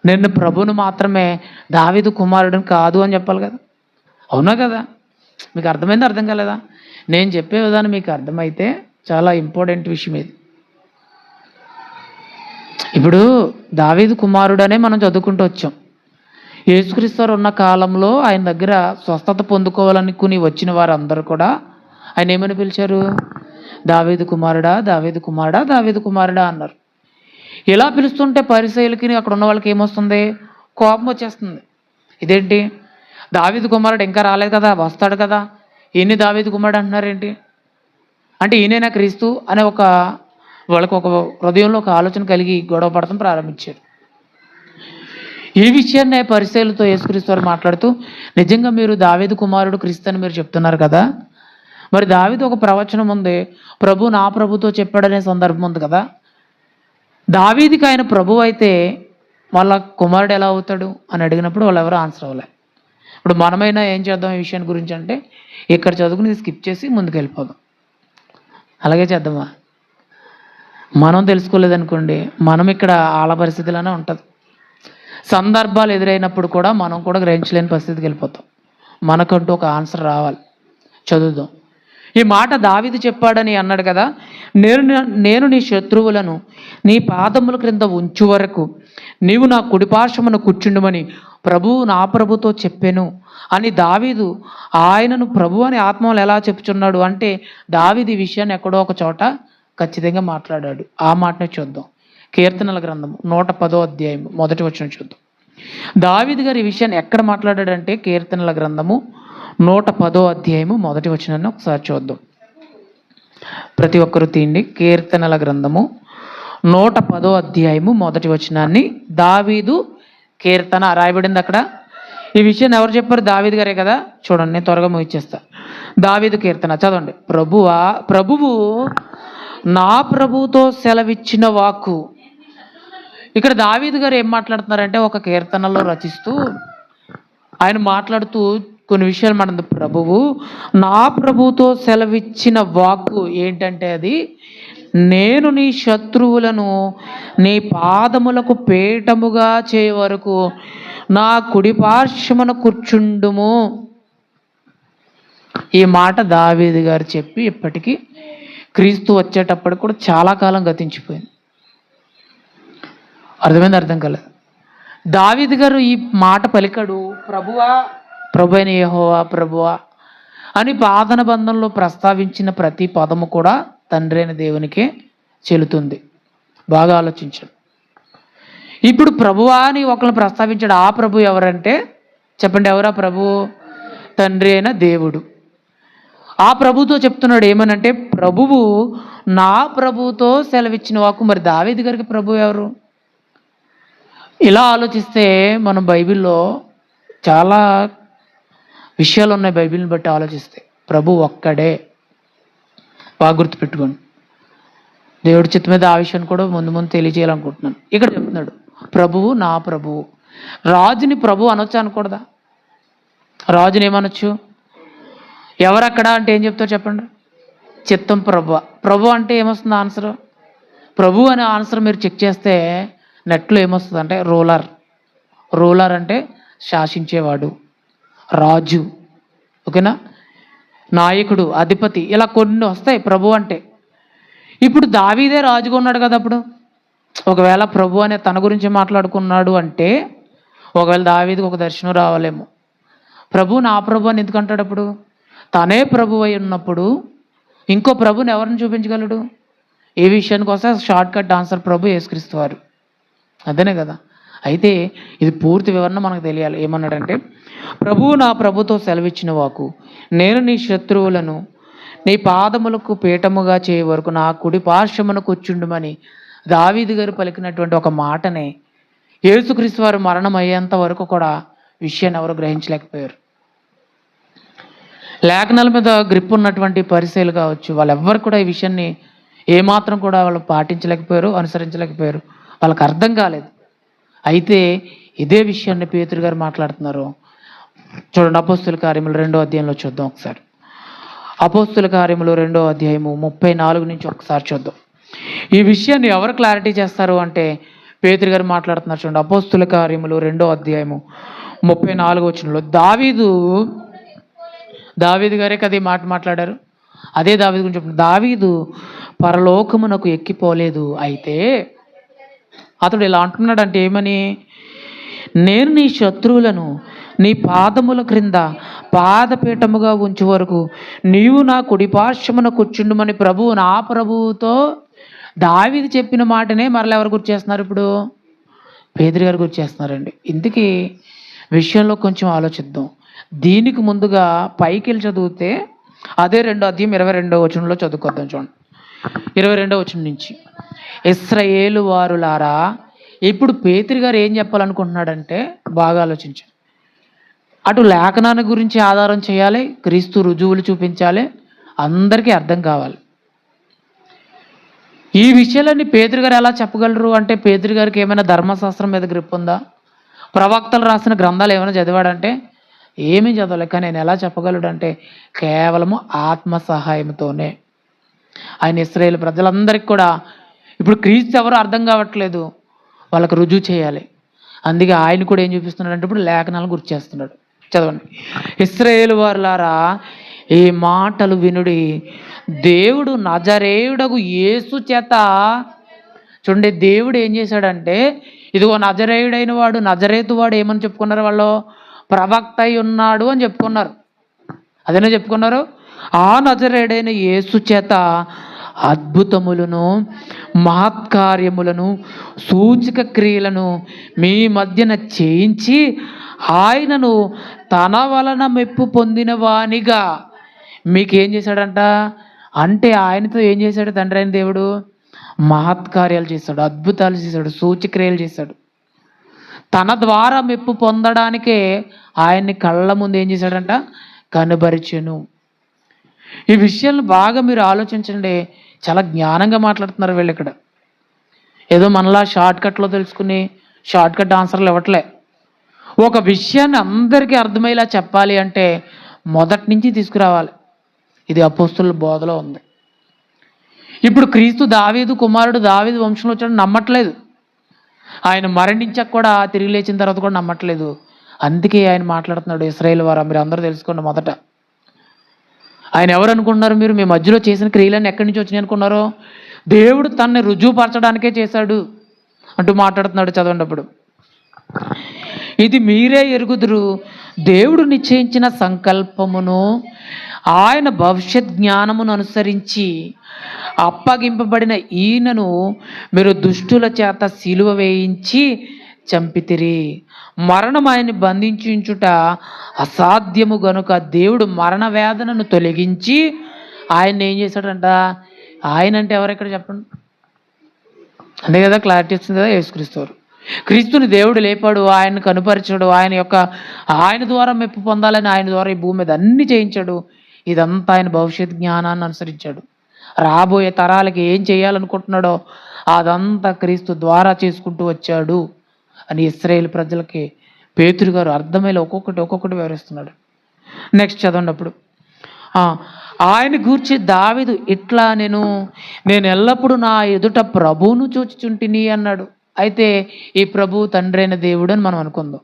నేను ప్రభువును మాత్రమే, దావీదు కుమారుడిని కాదు అని చెప్పాలి కదా, అవునా కదా. మీకు అర్థమైంది, అర్థం కాలేదా? నేను చెప్పే విధానం మీకు అర్థమైతే చాలా ఇంపార్టెంట్ విషయం ఇది. ఇప్పుడు దావీదు కుమారుడనే మనం చదువుకుంటూ వచ్చాం. యేసుక్రీస్తు వారు ఉన్న కాలంలో ఆయన దగ్గర స్వస్థత పొందుకోవాలనుకుని వచ్చిన వారందరూ కూడా ఆయన ఏమని పిలిచారు? దావీదు కుమారుడా, దావీదు కుమారుడా, దావీదు కుమారుడా అన్నారు. ఇలా పిలుస్తుంటే పరిసయ్యులకి అక్కడ ఉన్న వాళ్ళకి ఏమొస్తుంది? కోపం వచ్చేస్తుంది. ఇదేంటి, దావీదు కుమారుడు ఇంకా రాలేదు కదా, వస్తాడు కదా, ఈయన్ని దావీదు కుమారుడు అంటున్నారేంటి, అంటే ఈయనైనా క్రీస్తు అనే వాళ్ళకు ఒక హృదయంలో ఒక ఆలోచన కలిగి గొడవ పడటం ప్రారంభించారు. ఈ విషయాన్ని పరిసయ్యులతో యేసుక్రీస్తు వారు మాట్లాడుతూ, నిజంగా మీరు దావీదు కుమారుడు క్రీస్తు అని మీరు చెప్తున్నారు కదా, మరి దావీదు ఒక ప్రవచనం ఉంది, ప్రభు నా ప్రభుతో చెప్పాడనే సందర్భం ఉంది కదా, దావీదికి ఆయన ప్రభు అయితే వాళ్ళ కుమారుడు ఎలా అవుతాడు అని అడిగినప్పుడు వాళ్ళు ఎవరు ఆన్సర్ అవ్వలే. ఇప్పుడు మనమైనా ఏం చేద్దాం ఈ విషయాన్ని గురించి అంటే, ఇక్కడ చదువుకుని స్కిప్ చేసి ముందుకు వెళ్ళిపోదాం. అలాగే చేద్దామా? మనం తెలుసుకోలేదనుకోండి, మనం ఇక్కడ ఆల పరిస్థితిలోనే ఉంటుంది. సందర్భాలు ఎదురైనప్పుడు కూడా మనం కూడా గ్రహించలేని పరిస్థితికి వెళ్ళిపోతాం. మనకంటూ ఒక ఆన్సర్ రావాలి. చదువుదాం. ఈ మాట దావీదు చెప్పాడని అన్నాడు కదా, నేను నీ శత్రువులను నీ పాదముల క్రింద ఉంచు వరకు నీవు నా కుడిపార్శ్వమున కూర్చుండుమని ప్రభువు నా ప్రభుతో చెప్పాను అని దావీదు ఆయనను ప్రభు అని ఆత్మలు ఎలా చెప్పుచున్నాడు అంటే, దావీదు ఈ విషయాన్ని ఎక్కడో ఒక చోట ఖచ్చితంగా మాట్లాడాడు. ఆ మాటనే చూద్దాం. కీర్తనల గ్రంథము 110వ అధ్యాయం మొదటి వచనం చూద్దాం. దావీదు గారు ఈ విషయాన్ని ఎక్కడ మాట్లాడాడంటే, కీర్తనల గ్రంథము 110వ అధ్యాయము మొదటి వచనాన్ని ఒకసారి చూద్దాం. ప్రతి ఒక్కరు తీయండి. కీర్తనల గ్రంథము 110వ అధ్యాయము మొదటి వచనాన్ని, దావీదు కీర్తన రాయబడింది అక్కడ. ఈ విషయాన్ని ఎవరు చెప్పారు? దావీదు గారే కదా. చూడండి, నేను త్వరగా ముగిచ్చేస్తా. దావీదు కీర్తన చదవండి. ప్రభువు నా ప్రభుతో సెలవిచ్చిన వాక్కు. ఇక్కడ దావీదు గారు ఏం మాట్లాడుతున్నారంటే, ఒక కీర్తనలో రచిస్తూ ఆయన మాట్లాడుతూ కొన్ని విషయాలు మన ప్రభువు నా ప్రభుతో సెలవిచ్చిన వాక్కు ఏంటంటే, అది నేను నీ శత్రువులను నీ పాదములకు పీఠముగా చేయ వరకు నా కుడి పార్శ్వమున కూర్చుండుము. ఈ మాట దావీదు గారు చెప్పి ఇప్పటికీ క్రీస్తు వచ్చేటప్పటికి కూడా చాలా కాలం గతించిపోయింది. అర్థమైంది? అర్థం కాలేదు. దావీదు గారు ఈ మాట పలికాడు, ప్రభువా, ప్రభు అయిన యెహోవా, ప్రభువా అని పాదన బంధంలో ప్రస్తావించిన ప్రతి పదము కూడా తండ్రి అయిన దేవునికే చెల్లుతుంది. బాగా ఆలోచించండి. ఇప్పుడు ప్రభువా అని ఒకరిని ప్రస్తావించాడు. ఆ ప్రభు ఎవరంటే చెప్పండి, ఎవరా ప్రభువు? తండ్రి అయిన దేవుడు. ఆ ప్రభుతో చెప్తున్నాడు ఏమనంటే, ప్రభువు నా ప్రభుతో సెలవిచ్చిన వాక్కు. మరి దావీదు గారికి ప్రభు ఎవరు? ఇలా ఆలోచిస్తే మనం బైబిల్లో చాలా విషయాలు ఉన్నాయి. బైబిల్ని బట్టి ఆలోచిస్తే ప్రభు ఒక్కడే. బాగా గుర్తుపెట్టుకోండి. దేవుడి చిత్తం మీద ఆ విషయాన్ని కూడా ముందు తెలియజేయాలనుకుంటున్నాను. ఇక్కడ చెప్తున్నాడు, ప్రభువు నా ప్రభువు. రాజుని ప్రభు అనొచ్చు అనకూడదా? రాజుని ఏమనొచ్చు? ఎవరక్కడ అంటే ఏం చెప్తారు చెప్పండి? చిత్తం ప్రభు. ప్రభు అంటే ఏమొస్తుంది ఆన్సర్? ప్రభు అనే ఆన్సర్ మీరు చెక్ చేస్తే నెట్లో ఏమొస్తుంది అంటే రూలర్ అంటే శాసించేవాడు, రాజు, ఓకేనా, నాయకుడు, అధిపతి, ఇలా కొన్ని వస్తాయి ప్రభు అంటే. ఇప్పుడు దావీదే రాజుగా ఉన్నాడు కదా. అప్పుడు ఒకవేళ ప్రభు అనే తన గురించి మాట్లాడుకున్నాడు అంటే, ఒకవేళ దావీదుకి ఒక దర్శనం రావాలేమో. ప్రభు నా ప్రభు అని ఎందుకంటాడు? అప్పుడు తనే ప్రభు అయి ఉన్నప్పుడు ఇంకో ప్రభుని ఎవరిని చూపించగలడు? ఏ విషయానికి వస్తే షార్ట్ కట్ ఆన్సర్ ప్రభు యేసుక్రీస్తు వారు. అదేనే కదా. అయితే ఇది పూర్తి వివరణ మనకు తెలియాలి. ఏమన్నాడంటే, ప్రభువు నా ప్రభుతో సెలవిచ్చిన వాకు నేను నీ శత్రువులను నీ పాదములకు పీఠముగా చేయ వరకు నా కుడి పార్శ్వమున కూర్చుండుమని దావీదు గారు పలికినటువంటి ఒక మాటనే యేసుక్రీస్తు వారు మరణం అయ్యేంత వరకు కూడా విషయాన్ని ఎవరు గ్రహించలేకపోయారు. లేఖనాల మీద గ్రిప్ ఉన్నటువంటి పరిచయాలు కావచ్చు, వాళ్ళెవ్వరు కూడా ఈ విషయాన్ని ఏమాత్రం కూడా వాళ్ళు పాటించలేకపోయారు, అనుసరించలేకపోయారు. వాళ్ళకి అర్థం కాలేదు. అయితే ఇదే విషయాన్ని పేతురు గారు మాట్లాడుతున్నారు. చూడండి, అపోస్తుల కార్యములు 2వ అధ్యాయంలో చూద్దాం ఒకసారి. అపోస్తుల కార్యములు 2వ అధ్యాయము 34 నుంచి ఒకసారి చూద్దాం. ఈ విషయాన్ని ఎవరు క్లారిటీ చేస్తారు అంటే పేతురు గారు మాట్లాడుతున్నారు. చూడండి, అపోస్తుల కార్యములు 2వ అధ్యాయము 34వ వచనంలో దావీదు గారే కదా ఈ మాట మాట్లాడారు. అదే దావీదు గురించి చెప్పండి. దావీదు పరలోకమునకు ఎక్కిపోలేదు, అయితే అతడు ఇలా అంటున్నాడంటే ఏమని, నేను నీ శత్రువులను నీ పాదముల క్రింద పాదపీఠముగా ఉంచు వరకు నీవు నా కుడి పార్శ్వమున కూర్చుండుమని ప్రభువు నా ప్రభువుతో దావీదు చెప్పిన మాటనే మరలా ఎవరు గుర్తు చేస్తున్నారు ఇప్పుడు? పేతురు గారు గుర్తు చేస్తున్నారండి. ఇందుకీ విషయంలో కొంచెం ఆలోచిద్దాం. దీనికి ముందుగా పైకి వెళ్ళి చదివితే అదే 2వ అధ్యాయం 22వ వచనంలో చదువుకొద్దాం. చూడండి, 22వ వచనం నుంచి. ఇశ్రాయేలు వారులారా, ఇప్పుడు పేతురు గారు ఏం చెప్పాలనుకుంటున్నాడంటే బాగా ఆలోచించండి. అటు లేఖనాన్ని గురించి ఆధారం చేయాలి, క్రీస్తు రుజువులు చూపించాలి, అందరికీ అర్థం కావాలి. ఈ విషయాలన్నీ పేతురు గారు ఎలా చెప్పగలరు అంటే, పేతురు గారికి ఏమైనా ధర్మశాస్త్రం మీద గ్రిప్ ఉందా? ప్రవక్తలు రాసిన గ్రంథాలు ఏమైనా చదివాడంటే ఏమీ చదవలేదు. కానీ ఆయన ఎలా చెప్పగలడు అంటే కేవలము ఆత్మ సహాయంతోనే. ఆయన ఇశ్రాయేలు ప్రజలందరికీ కూడా ఇప్పుడు క్రీస్తు ఎవరో అర్థం కావట్లేదు, వాళ్ళకు రుజువు చేయాలి. అందుకే ఆయన కూడా ఏం చూపిస్తున్నాడు అంటే ఇప్పుడు లేఖనాలు గుర్తు చేస్తున్నాడు. చదవండి. ఇశ్రాయేలు వారులారా, ఈ మాటలు వినుడి. దేవుడు నజరేయుడగు యేసు చేత, చూడండి, దేవుడు ఏం చేశాడంటే ఇదిగో నజరేయుడైన వాడు, నజరేతు వాడు ఏమని చెప్పుకున్నారు వాళ్ళు? ప్రవక్త అయి ఉన్నాడు అని చెప్పుకున్నారు. అదేనా చెప్పుకున్నారు? ఆ నజరేయుడైన యేసు చేత అద్భుతములను, మహత్కార్యములను, సూచక క్రియలను మీ మధ్యన చేయించి ఆయనను తన వలన మెప్పు పొందిన వానిగా మీకేం చేశాడంట అంటే, ఆయనతో ఏం చేశాడు తండ్రి అయిన దేవుడు? మహత్కార్యాలు చేశాడు, అద్భుతాలు చేశాడు, సూచక్రియలు చేశాడు. తన ద్వారా మెప్పు పొందడానికే ఆయన్ని కళ్ళ ముందు ఏం చేశాడంట? కనబరిచెను. ఈ విషయాలను బాగా మీరు ఆలోచించండి. చాలా జ్ఞానంగా మాట్లాడుతున్నారు వీళ్ళు ఇక్కడ. ఏదో మనలా షార్ట్ కట్లో తెలుసుకుని షార్ట్ కట్ ఆన్సర్లు ఇవ్వట్లే. ఒక విషయాన్ని అందరికీ అర్థమయ్యేలా చెప్పాలి అంటే మొదటి నుంచి తీసుకురావాలి. ఇది అపోస్తుల బోధలో ఉంది. ఇప్పుడు క్రీస్తు దావీదు కుమారుడు, దావీదు వంశంలో వచ్చాడు నమ్మట్లేదు. ఆయన మరణించాక కూడా, తిరిగి లేచిన తర్వాత కూడా నమ్మట్లేదు. అందుకే ఆయన మాట్లాడుతున్నాడు, ఇశ్రాయేలు వారా మీరు అందరూ తెలుసుకోండి. మొదట ఆయన ఎవరు అనుకుంటున్నారు మీరు? మీ మధ్యలో చేసిన క్రియలన్నీ ఎక్కడి నుంచి వచ్చినాయి అనుకున్నారు? దేవుడు తనని రుజువుపరచడానికే చేశాడు అంటూ మాట్లాడుతున్నాడు. చదవండి అప్పుడు. ఇది మీరే ఎరుగుదురు, దేవుడు నిశ్చయించిన సంకల్పమును ఆయన భవిష్యత్ జ్ఞానమును అనుసరించి అప్పగింపబడిన ఈయనను మీరు దుష్టుల చేత సిలువ వేయించి చంపితిరి. మరణం ఆయన్ని బంధించుట అసాధ్యము గనుక దేవుడు మరణ వేదనను తొలగించి ఆయన ఏం చేశాడంట? ఆయన అంటే ఎవరు ఇక్కడ చెప్పండి? అంతే కదా, క్లారిటీ వచ్చింది కదా. యేసుక్రీస్తు. క్రీస్తుని దేవుడు లేపాడు, ఆయన్ని కనుపరిచాడు, ఆయన ద్వారా మెప్పు పొందాలని ఆయన ద్వారా ఈ భూమి మీద అన్ని చేయించాడు. ఇదంతా ఆయన భవిష్యత్ జ్ఞానాన్ని అనుసరించాడు. రాబోయే తరాలకి ఏం చేయాలనుకుంటున్నాడో అదంతా క్రీస్తు ద్వారా చేసుకుంటూ వచ్చాడు అని ఇశ్రాయేలు ప్రజలకి పేతురు గారు అర్థమయ్యేలా ఒక్కొక్కటి వివరిస్తున్నాడు. నెక్స్ట్ చదవండి అప్పుడు. ఆయన గూర్చి దావీదు ఇట్లా నేను ఎల్లప్పుడూ నా ఎదుట ప్రభువును చూచుచుంటిని అన్నాడు. అయితే ఈ ప్రభు తండ్రి అయిన దేవుడు అని మనం అనుకుందాం.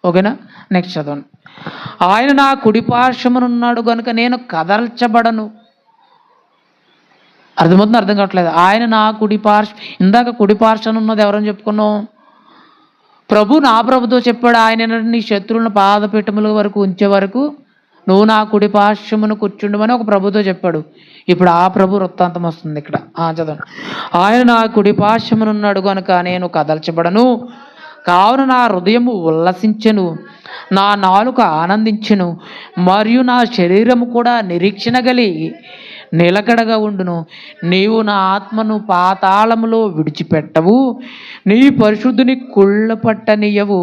ఓకేనా? నెక్స్ట్ చదవండి. ఆయన నా కుడి పార్శ్వమునున్నాడు కనుక నేను కదల్చబడను. అర్థమవుతుంది? అర్థం కావట్లేదు. ఆయన నా కుడి ఇందాక కుడి పార్శ్వను ఉన్నది ఎవరని చెప్పుకున్నాం? ప్రభు నా ప్రభుతో చెప్పాడు, ఆయన నీ శత్రువులను పాదపీఠముల వరకు ఉంచే వరకు నువ్వు నా కుడి పార్శ్వమును కూర్చుండమని ఒక ప్రభుతో చెప్పాడు. ఇప్పుడు ఆ ప్రభు వృత్తాంతం వస్తుంది ఇక్కడ. చదవండి. ఆయన నా కుడి పార్శ్వమునున్నాడు కనుక నేను కదల్చబడను, కావున నా హృదయము ఉల్లసించెను, నా నాలుక ఆనందించెను, మరియు నా శరీరము కూడా నిరీక్షణ కలిగి నిలకడగా ఉండును. నీవు నా ఆత్మను పాతాళములో విడిచిపెట్టవు, నీ పరిశుద్ధుని కుళ్ళ పట్టనీయవు,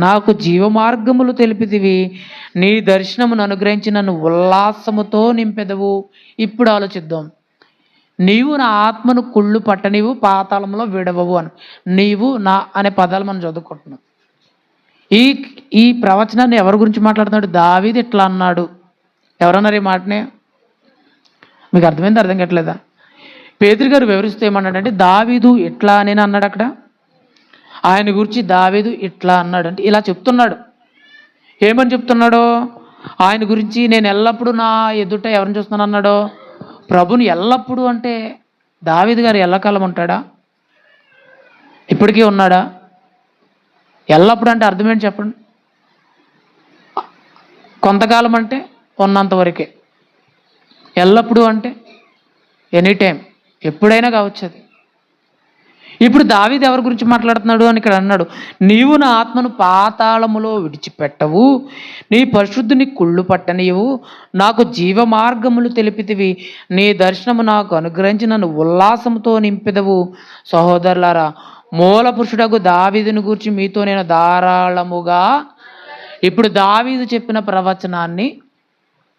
నాకు జీవమార్గములు తెలిపితివి, నీ దర్శనమును అనుగ్రహించి నన్ను ఉల్లాసముతో నింపెదవు. ఇప్పుడు ఆలోచిద్దాం. నీవు నా ఆత్మను కుళ్ళు పట్టనివు, పాతాళంలో విడవవు అని నీవు నా అనే పదాలు మనం చదువుకుంటున్నాం. ఈ ప్రవచనాన్ని ఎవరి గురించి మాట్లాడుతున్నాడు? దావీదు ఇట్లా అన్నాడు. ఎవరన్నారు ఈ మాటనే? మీకు అర్థమైంది? అర్థం కావట్లేదా? పేతురు గారు వివరిస్తూ ఏమన్నాడంటే దావీదు ఇట్లా అని అన్నాడు. అక్కడ ఆయన గురించి దావీదు ఇట్లా అన్నాడు అంటే ఇలా చెప్తున్నాడు. ఏమని చెప్తున్నాడో ఆయన గురించి, నేను ఎల్లప్పుడూ నా ఎదుట ఎవరిని చూస్తున్నాను అన్నాడో? ప్రభుని ఎల్లప్పుడూ అంటే దావీదు గారు ఎల్లకాలం ఉంటాడా? ఇప్పటికీ ఉన్నాడా? ఎల్లప్పుడు అంటే అర్థం ఏంటి చెప్పండి? కొంతకాలం అంటే ఉన్నంత వరకే. ఎల్లప్పుడూ అంటే ఎనీ టైం, ఎప్పుడైనా కావచ్చు. అది ఇప్పుడు దావీదు ఎవరి గురించి మాట్లాడుతున్నాడు అని ఇక్కడ అన్నాడు, నీవు నా ఆత్మను పాతాళములో విడిచిపెట్టవు, నీ పరిశుద్ధుని కుళ్ళు పట్టనియవు, నాకు జీవ మార్గములు తెలిపితివి, నీ దర్శనము నాకు అనుగ్రహించి నన్ను ఉల్లాసముతో నింపెదవు. సహోదరులారా, మూల పురుషుడకు దావీదుని గురించి మీతో నేను ధారాళముగా. ఇప్పుడు దావీదు చెప్పిన ప్రవచనాన్ని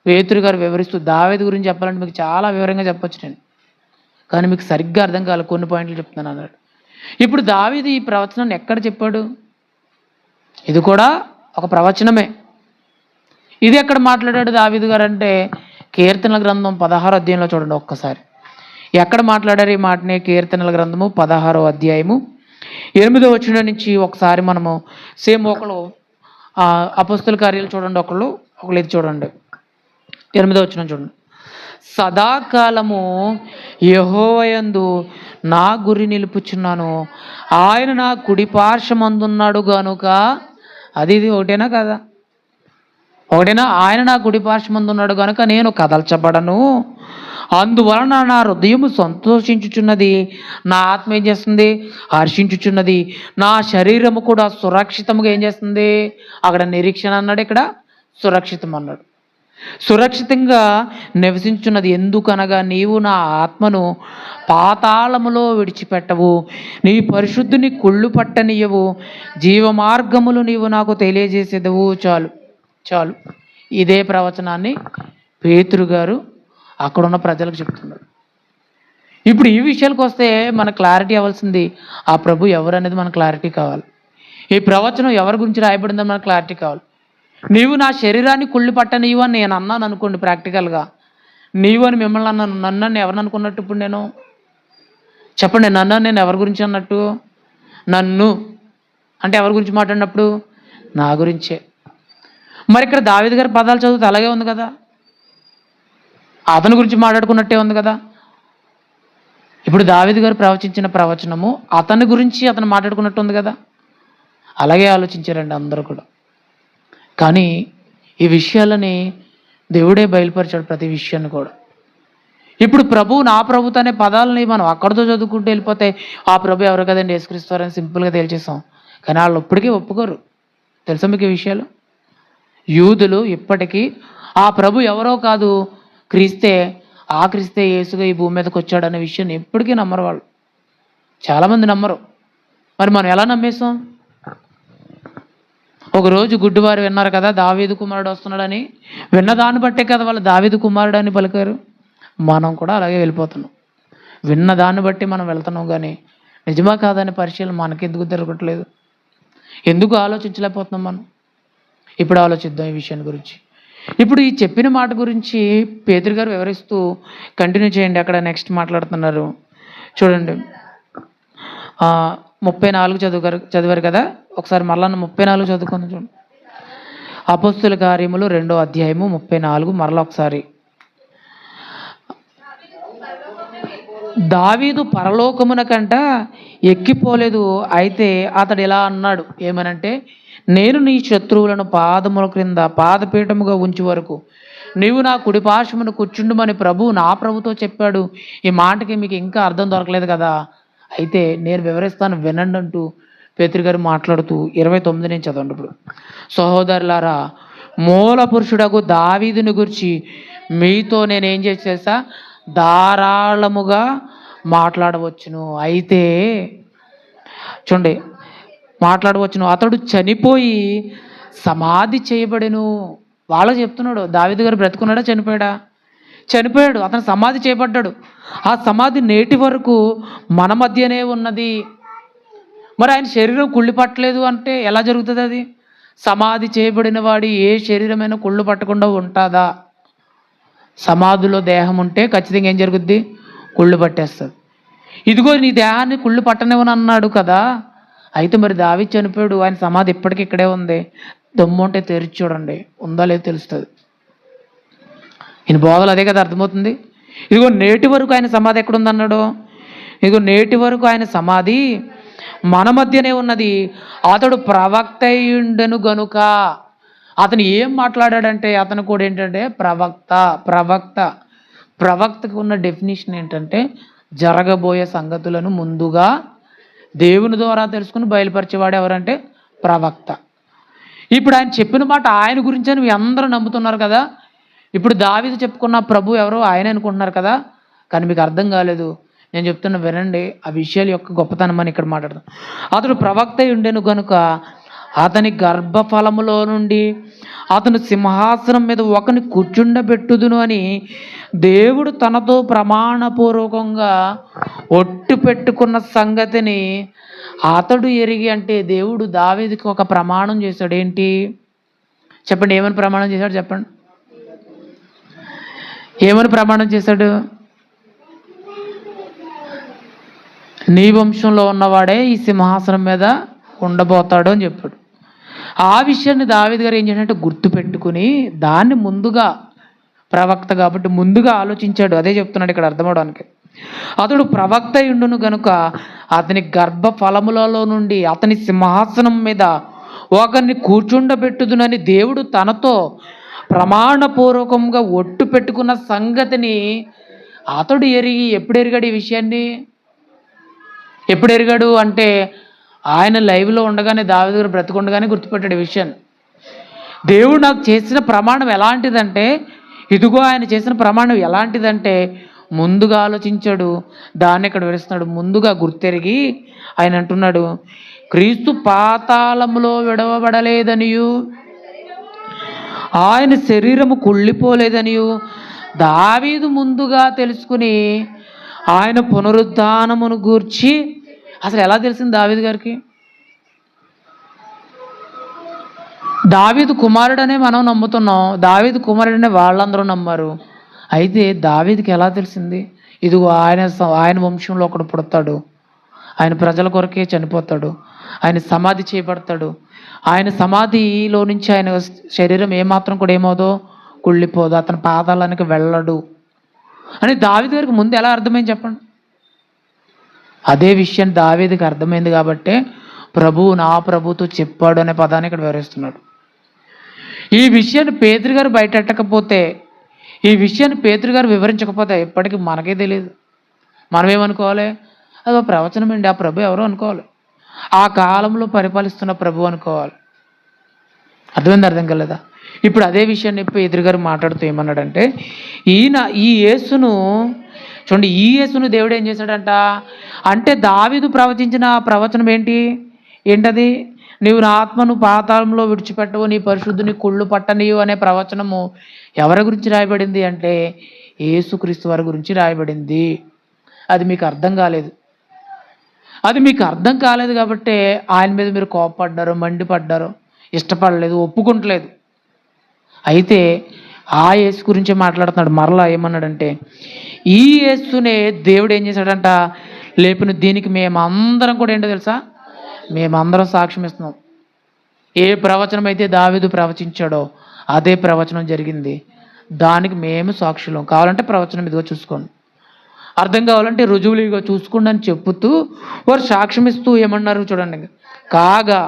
పేతురు గారు వివరిస్తూ, దావీదు గురించి చెప్పాలంటే మీకు చాలా వివరంగా చెప్పొచ్చు నేను, కానీ మీకు సరిగ్గా అర్థం కావాలి, కొన్ని పాయింట్లు చెప్తున్నాను అన్నాడు. ఇప్పుడు దావీదు ఈ ప్రవచనాన్ని ఎక్కడ చెప్పాడు? ఇది కూడా ఒక ప్రవచనమే. ఇది ఎక్కడ మాట్లాడాడు దావీదు గారు అంటే, కీర్తనల గ్రంథం 16వ అధ్యాయంలో చూడండి ఒక్కసారి. ఎక్కడ మాట్లాడారు ఈ మాటని? కీర్తనల గ్రంథము 16వ అధ్యాయము 8వ వచనం నుంచి ఒకసారి మనము సేమ్ ఒకళ్ళు అపొస్తలుల కార్యాలు చూడండి, ఒకళ్ళు ఇది చూడండి, 8వ వచనం చూడండి. సదాకాలము యెహోవాయందు నా గురి నిలుపుచున్నాను, ఆయన నా కుడి పార్శ్వమందున్నాడు గనుక. ఇది ఒకటేనా కదా? ఒకటేనా? ఆయన నా కుడి పార్శ్వమందున్నాడు గనుక నేను కదల్చబడను. అందువలన నా హృదయము సంతోషించుచున్నది, నా ఆత్మ ఏం చేస్తుంది? హర్షించుచున్నది, నా శరీరము కూడా సురక్షితముగా ఏం చేస్తుంది? అక్కడ నిరీక్షణ అన్నాడు, ఇక్కడ సురక్షితం అన్నాడు. సురక్షితంగా నివసించున్నది. ఎందుకనగా నీవు నా ఆత్మను పాతాళములో విడిచిపెట్టవు, నీ పరిశుద్ధుని కుళ్ళు పట్టనీయవు, జీవ మార్గములు నీవు నాకు తెలియజేసేదవు. చాలు చాలు. ఇదే ప్రవచనాన్ని పేతురు గారు అక్కడున్న ప్రజలకు చెప్తున్నారు. ఇప్పుడు ఈ విషయాలకు వస్తే మన క్లారిటీ అవ్వాల్సింది, ఆ ప్రభు ఎవరు అనేది మనకు క్లారిటీ కావాలి. ఈ ప్రవచనం ఎవరి గురించి రాయబడిందని మనకు క్లారిటీ కావాలి. నీవు నా శరీరాన్ని కుళ్ళి పట్టనీవు అని నేను అన్నాను అనుకోండి, ప్రాక్టికల్గా నీవు అని మిమ్మల్ని అన్నాను. నన్ను ఎవరిని అనుకున్నట్టు ఇప్పుడు నేను? చెప్పండి, నేను ఎవరి గురించి అన్నట్టు? నన్ను అంటే ఎవరి గురించి మాట్లాడినప్పుడు? నా గురించే. మరి ఇక్కడ దావీదు గారి పదాలు చదివితే అలాగే ఉంది కదా, అతని గురించి మాట్లాడుకున్నట్టే ఉంది కదా. ఇప్పుడు దావీదు గారు ప్రవచించిన ప్రవచనము అతని గురించి అతను మాట్లాడుకున్నట్టు ఉంది కదా. అలాగే ఆలోచించారండి అందరూ కూడా. కానీ ఈ విషయాలని దేవుడే బయలుపరిచాడు, ప్రతి విషయాన్ని కూడా. ఇప్పుడు ప్రభు నా ప్రభుతో అనే పదాలని మనం అక్కడితో చదువుకుంటూ వెళ్ళిపోతే ఆ ప్రభు ఎవరు కదండి, యేసుక్రీస్తు సింపుల్గా తేల్చేస్తాం. కానీ వాళ్ళు ఇప్పటికీ ఒప్పుకోరు. తెలుసా మీకు ఈ విషయాలు? యూదులు ఇప్పటికీ ఆ ప్రభు ఎవరో కాదు, క్రీస్తే, ఆ క్రీస్తే యేసుగా ఈ భూమి మీదకి వచ్చాడనే విషయాన్ని ఎప్పటికీ నమ్మరు వాళ్ళు. చాలామంది నమ్మరు. మరి మనం ఎలా నమ్మేస్తాం? ఒకరోజు గుడ్డివారు విన్నారు కదా దావీదు కుమారుడు వస్తున్నాడని, విన్న దాన్ని బట్టే కదా వాళ్ళు దావీదు కుమారుడు అని పలికారు. మనం కూడా అలాగే వెళ్ళిపోతున్నాం. విన్న దాన్ని బట్టి మనం వెళ్తున్నాం, కానీ నిజమా కాదని పరిశీలన మనకెందుకు జరగట్లేదు? ఎందుకు ఆలోచించలేకపోతున్నాం మనం? ఇప్పుడు ఆలోచిద్దాం ఈ విషయాన్ని గురించి. ఇప్పుడు ఈ చెప్పిన మాట గురించి పేతురు గారు వివరిస్తూ కంటిన్యూ చేయండి. అక్కడ నెక్స్ట్ మాట్లాడుతున్నారు చూడండి. 34 చదివారు కదా, ఒకసారి మళ్ళా 34 చదువుకొని చూడండి. అపొస్తలుల కార్యములు 2వ అధ్యాయము 34 మరలా ఒకసారి. దావీదు పరలోకమున కంట ఎక్కిపోలేదు, అయితే అతడు ఇలా అన్నాడు, ఏమనంటే, నేను నీ శత్రువులను పాదముల క్రింద పాదపీఠముగా ఉంచి వరకు నీవు నా కుడి పార్శ్వమున కూర్చుండుమని నా ప్రభుతో చెప్పాడు. ఈ మాటకి మీకు ఇంకా అర్థం దొరకలేదు కదా, అయితే నేను వివరిస్తాను వినండి అంటూ పేతురు గారు మాట్లాడుతూ 29 నుంచి చదవండి. ఇప్పుడు సహోదరులారా, మూల పురుషుడకు దావీదుని గురించి మీతో నేనేం చేసేసా? ధారాళముగా మాట్లాడవచ్చును. అయితే చూడండి, మాట్లాడవచ్చును. అతడు చనిపోయి సమాధి చేయబడెను. వాళ్ళకి చెప్తున్నాడు, దావీదు గారు బ్రతుకున్నాడా చనిపోయాడా? చనిపోయాడు. అతను సమాధి చేయబడ్డాడు. ఆ సమాధి నేటి వరకు మన మధ్యనే ఉన్నది. మరి ఆయన శరీరం కుళ్ళి పట్టలేదు అంటే ఎలా జరుగుతుంది అది? సమాధి చేయబడిన వాడి ఏ శరీరమైనా కుళ్ళు పట్టకుండా ఉంటుందా? సమాధిలో దేహం ఉంటే ఖచ్చితంగా ఏం జరుగుద్ది? కుళ్ళు పట్టేస్తుంది. ఇదిగో నీ దేహాన్ని కుళ్ళు పట్టనివ్వని అన్నాడు కదా. అయితే మరి దావీదు చనిపోయాడు, ఆయన సమాధి ఇప్పటికీ ఇక్కడే ఉంది. దమ్ము ఉంటే తెరిచి చూడండి, ఉందా లేదో తెలుస్తుంది. ఈయన బోధలు అదే కదా అర్థమవుతుంది. ఇదిగో నేటి వరకు ఆయన సమాధి ఎక్కడుందన్నాడు? ఇదిగో నేటి వరకు ఆయన సమాధి మన మధ్యనే ఉన్నది. అతడు ప్రవక్త అయ్యుండెను గనుక. అతను ఏం మాట్లాడాడంటే, అతను కూడా ఏంటంటే ప్రవక్తకు ఉన్న డెఫినేషన్ ఏంటంటే, జరగబోయే సంగతులను ముందుగా దేవుని ద్వారా తెలుసుకుని బయలుపరిచేవాడు ఎవరంటే ప్రవక్త. ఇప్పుడు ఆయన చెప్పిన మాట ఆయన గురించి అని మీ అందరూ నమ్ముతున్నారు కదా. ఇప్పుడు దావీదు చెప్పుకున్న ప్రభు ఎవరో ఆయన అనుకుంటున్నారు కదా, కానీ మీకు అర్థం కాలేదు. నేను చెప్తున్నా వినండి, ఆ విషయాల యొక్క గొప్పతనం అని ఇక్కడ మాట్లాడతాను. అతడు ప్రవక్త ఉండెను గనుక అతని గర్భఫలములో నుండి అతను సింహాసనం మీద ఒకని కూర్చుండబెట్టుదును అని దేవుడు తనతో ప్రమాణపూర్వకంగా ఒట్టు పెట్టుకున్న సంగతిని అతడు ఎరిగి. అంటే దేవుడు దావీదుకి ఒక ప్రమాణం చేశాడు. ఏంటి చెప్పండి, ఏమని ప్రమాణం చేశాడు చెప్పండి, ఏమని ప్రమాణం చేశాడు? నీ వంశంలో ఉన్నవాడే ఈ సింహాసనం మీద ఉండబోతాడు అని చెప్పాడు. ఆ విషయాన్ని దావీదు గారు ఏం చేశాడంటే గుర్తు పెట్టుకుని దాన్ని ముందుగా, ప్రవక్త కాబట్టి ముందుగా ఆలోచించాడు. అదే చెప్తున్నాడు ఇక్కడ అర్థమవడానికి. అతడు ప్రవక్త ఉండును గనుక అతని గర్భ ఫలములలో నుండి అతని సింహాసనం మీద ఒకరిని కూర్చుండబెట్టుదునని దేవుడు తనతో ప్రమాణపూర్వకంగా ఒట్టు పెట్టుకున్న సంగతిని అతడు ఎరిగి. ఎప్పుడు ఎరిగాడు ఈ విషయాన్ని? ఎప్పుడు ఎరిగాడు అంటే ఆయన లైవ్లో ఉండగానే, దావీదు గారు బ్రతికుండగానే గుర్తుపెట్టాడు ఈ విషయాన్ని. దేవుడు నాకు చేసిన ప్రమాణం ఎలాంటిదంటే, ఇదిగో ఆయన చేసిన ప్రమాణం ఎలాంటిదంటే ముందుగా ఆలోచించాడు. దాన్ని ఇక్కడ వివరిస్తున్నాడు. ముందుగా గుర్తెరిగి ఆయన అంటున్నాడు, క్రీస్తు పాతాళములో విడవబడలేదనియు ఆయన శరీరము కుళ్ళిపోలేదనియు దావీదు ముందుగా తెలుసుకుని ఆయన పునరుద్ధానమును గూర్చి. అసలు ఎలా తెలిసింది దావీదు గారికి? దావీదు కుమారుడనే మనం నమ్ముతున్నాం, దావీదు కుమారుడనే వాళ్ళందరూ నమ్మారు. అయితే దావీదుకి ఎలా తెలిసింది? ఇదిగో ఆయన వంశంలో ఒకడు పుడతాడు, ఆయన ప్రజల కొరకే చనిపోతాడు, ఆయన సమాధి చేయబడతాడు, ఆయన సమాధిలో నుంచి ఆయన శరీరం ఏమాత్రం కూడా ఏమవుదో కుళ్ళిపోదు, అతని పాదాలనికి వెళ్ళడు అని దావీదు గారికి ముందు ఎలా అర్థమైంది చెప్పండి? అదే విషయం దావీదుకి అర్థమైంది కాబట్టే ప్రభువు నా ప్రభుతో చెప్పాడు అనే పదాన్ని ఇక్కడ వివరిస్తున్నాడు. ఈ విషయాన్ని పేతురు గారు బయటెట్టకపోతే, ఈ విషయాన్ని పేతురు గారు వివరించకపోతే ఇప్పటికీ మనకే తెలియదు. మనం ఏమనుకోవాలి? అదో ప్రవచనం అండి, ఆ ప్రభు ఎవరో అనుకోవాలి, ఆ కాలంలో పరిపాలిస్తున్న ప్రభు అనుకోవాలి. అర్థమైంది? అర్థం కాలేదా? ఇప్పుడు అదే విషయాన్ని పేతురు గారు మాట్లాడుతూ ఏమన్నాడంటే, ఈ యేసును చూడండి, ఈ యేసును దేవుడు ఏం చేశాడంట అంటే, దావీదు ప్రవచించిన ప్రవచనం ఏంటది? నీవు నా ఆత్మను పాతాళంలో విడిచిపెట్టవు, నీ పరిశుద్ధుని కుళ్ళు పట్టనీయు అనే ప్రవచనము ఎవరి గురించి రాయబడింది అంటే యేసుక్రీస్తు వారి గురించి రాయబడింది. అది మీకు అర్థం కాలేదు. అది మీకు అర్థం కాలేదు కాబట్టి ఆయన మీద మీరు కోపపడ్డారు, మండిపడ్డారు, ఇష్టపడలేదు, ఒప్పుకుంటలేదు. అయితే ఆ యేసు గురించి మాట్లాడుతున్నాడు. మరలా ఏమన్నాడంటే, ఈ యేసునే దేవుడు ఏం చేశాడంట లేపిన. దీనికి మేమందరం కూడా ఏంటో తెలుసా? మేమందరం సాక్ష్యం ఇస్తున్నాం. ఏ ప్రవచనం అయితే దావీదు ప్రవచించాడో అదే ప్రవచనం జరిగింది, దానికి మేము సాక్షులం. కావాలంటే ప్రవచనం ఇదిగో చూసుకోండి, అర్థం కావాలంటే రుజువులు ఇదిగో చూసుకోండి అని చెప్పుతూ వారు సాక్ష్యం ఇస్తూ ఏమన్నారు చూడండి. కాగా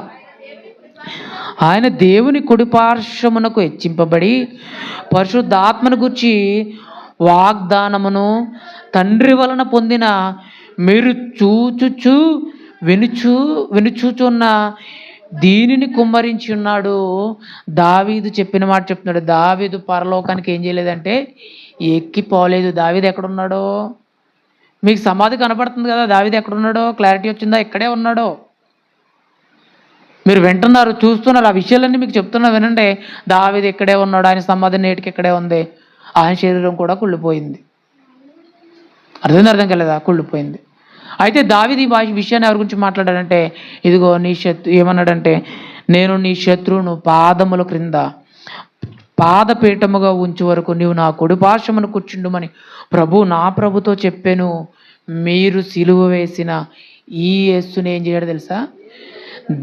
ఆయన దేవుని కుడిపార్శ్వమునకు హెచ్చింపబడి పరిశుద్ధాత్మను గూర్చి వాగ్దానమును తండ్రి వలన పొందిన మీరు వినుచూచున్న దీనిని కుమ్మరించి ఉన్నాడు. దావీదు చెప్పిన మాట చెప్తున్నాడు. దావీదు పరలోకానికి ఏం చేయలేదంటే ఎక్కిపోలేదు. దావీదు ఎక్కడున్నాడో మీకు సమాధి కనపడుతుంది కదా, దావీదు ఎక్కడున్నాడో క్లారిటీ వచ్చిందా? ఇక్కడే ఉన్నాడో. మీరు వింటున్నారు, చూస్తున్నారు, ఆ విషయాలన్నీ మీకు చెప్తున్నా వినండి. దావీదు ఇక్కడే ఉన్నాడు, ఆయన సమాధి నేటికి ఇక్కడే ఉంది, ఆయన శరీరం కూడా కుళ్ళిపోయింది. అర్థం కాలేదా? కుళ్ళిపోయింది. అయితే దావీదు ఈ విషయాన్ని ఎవరి గురించి మాట్లాడాడంటే, ఇదిగో నీ ఏమన్నాడంటే, నేను నీ శత్రువును పాదముల క్రింద పాదపీఠముగా ఉంచే వరకు నీవు నా కుడి పార్శ్వమున కూర్చుండుమని నా ప్రభుతో చెప్పాను. మీరు సిలువ వేసిన ఈ యేసుని ఏం చేశాడు తెలుసా?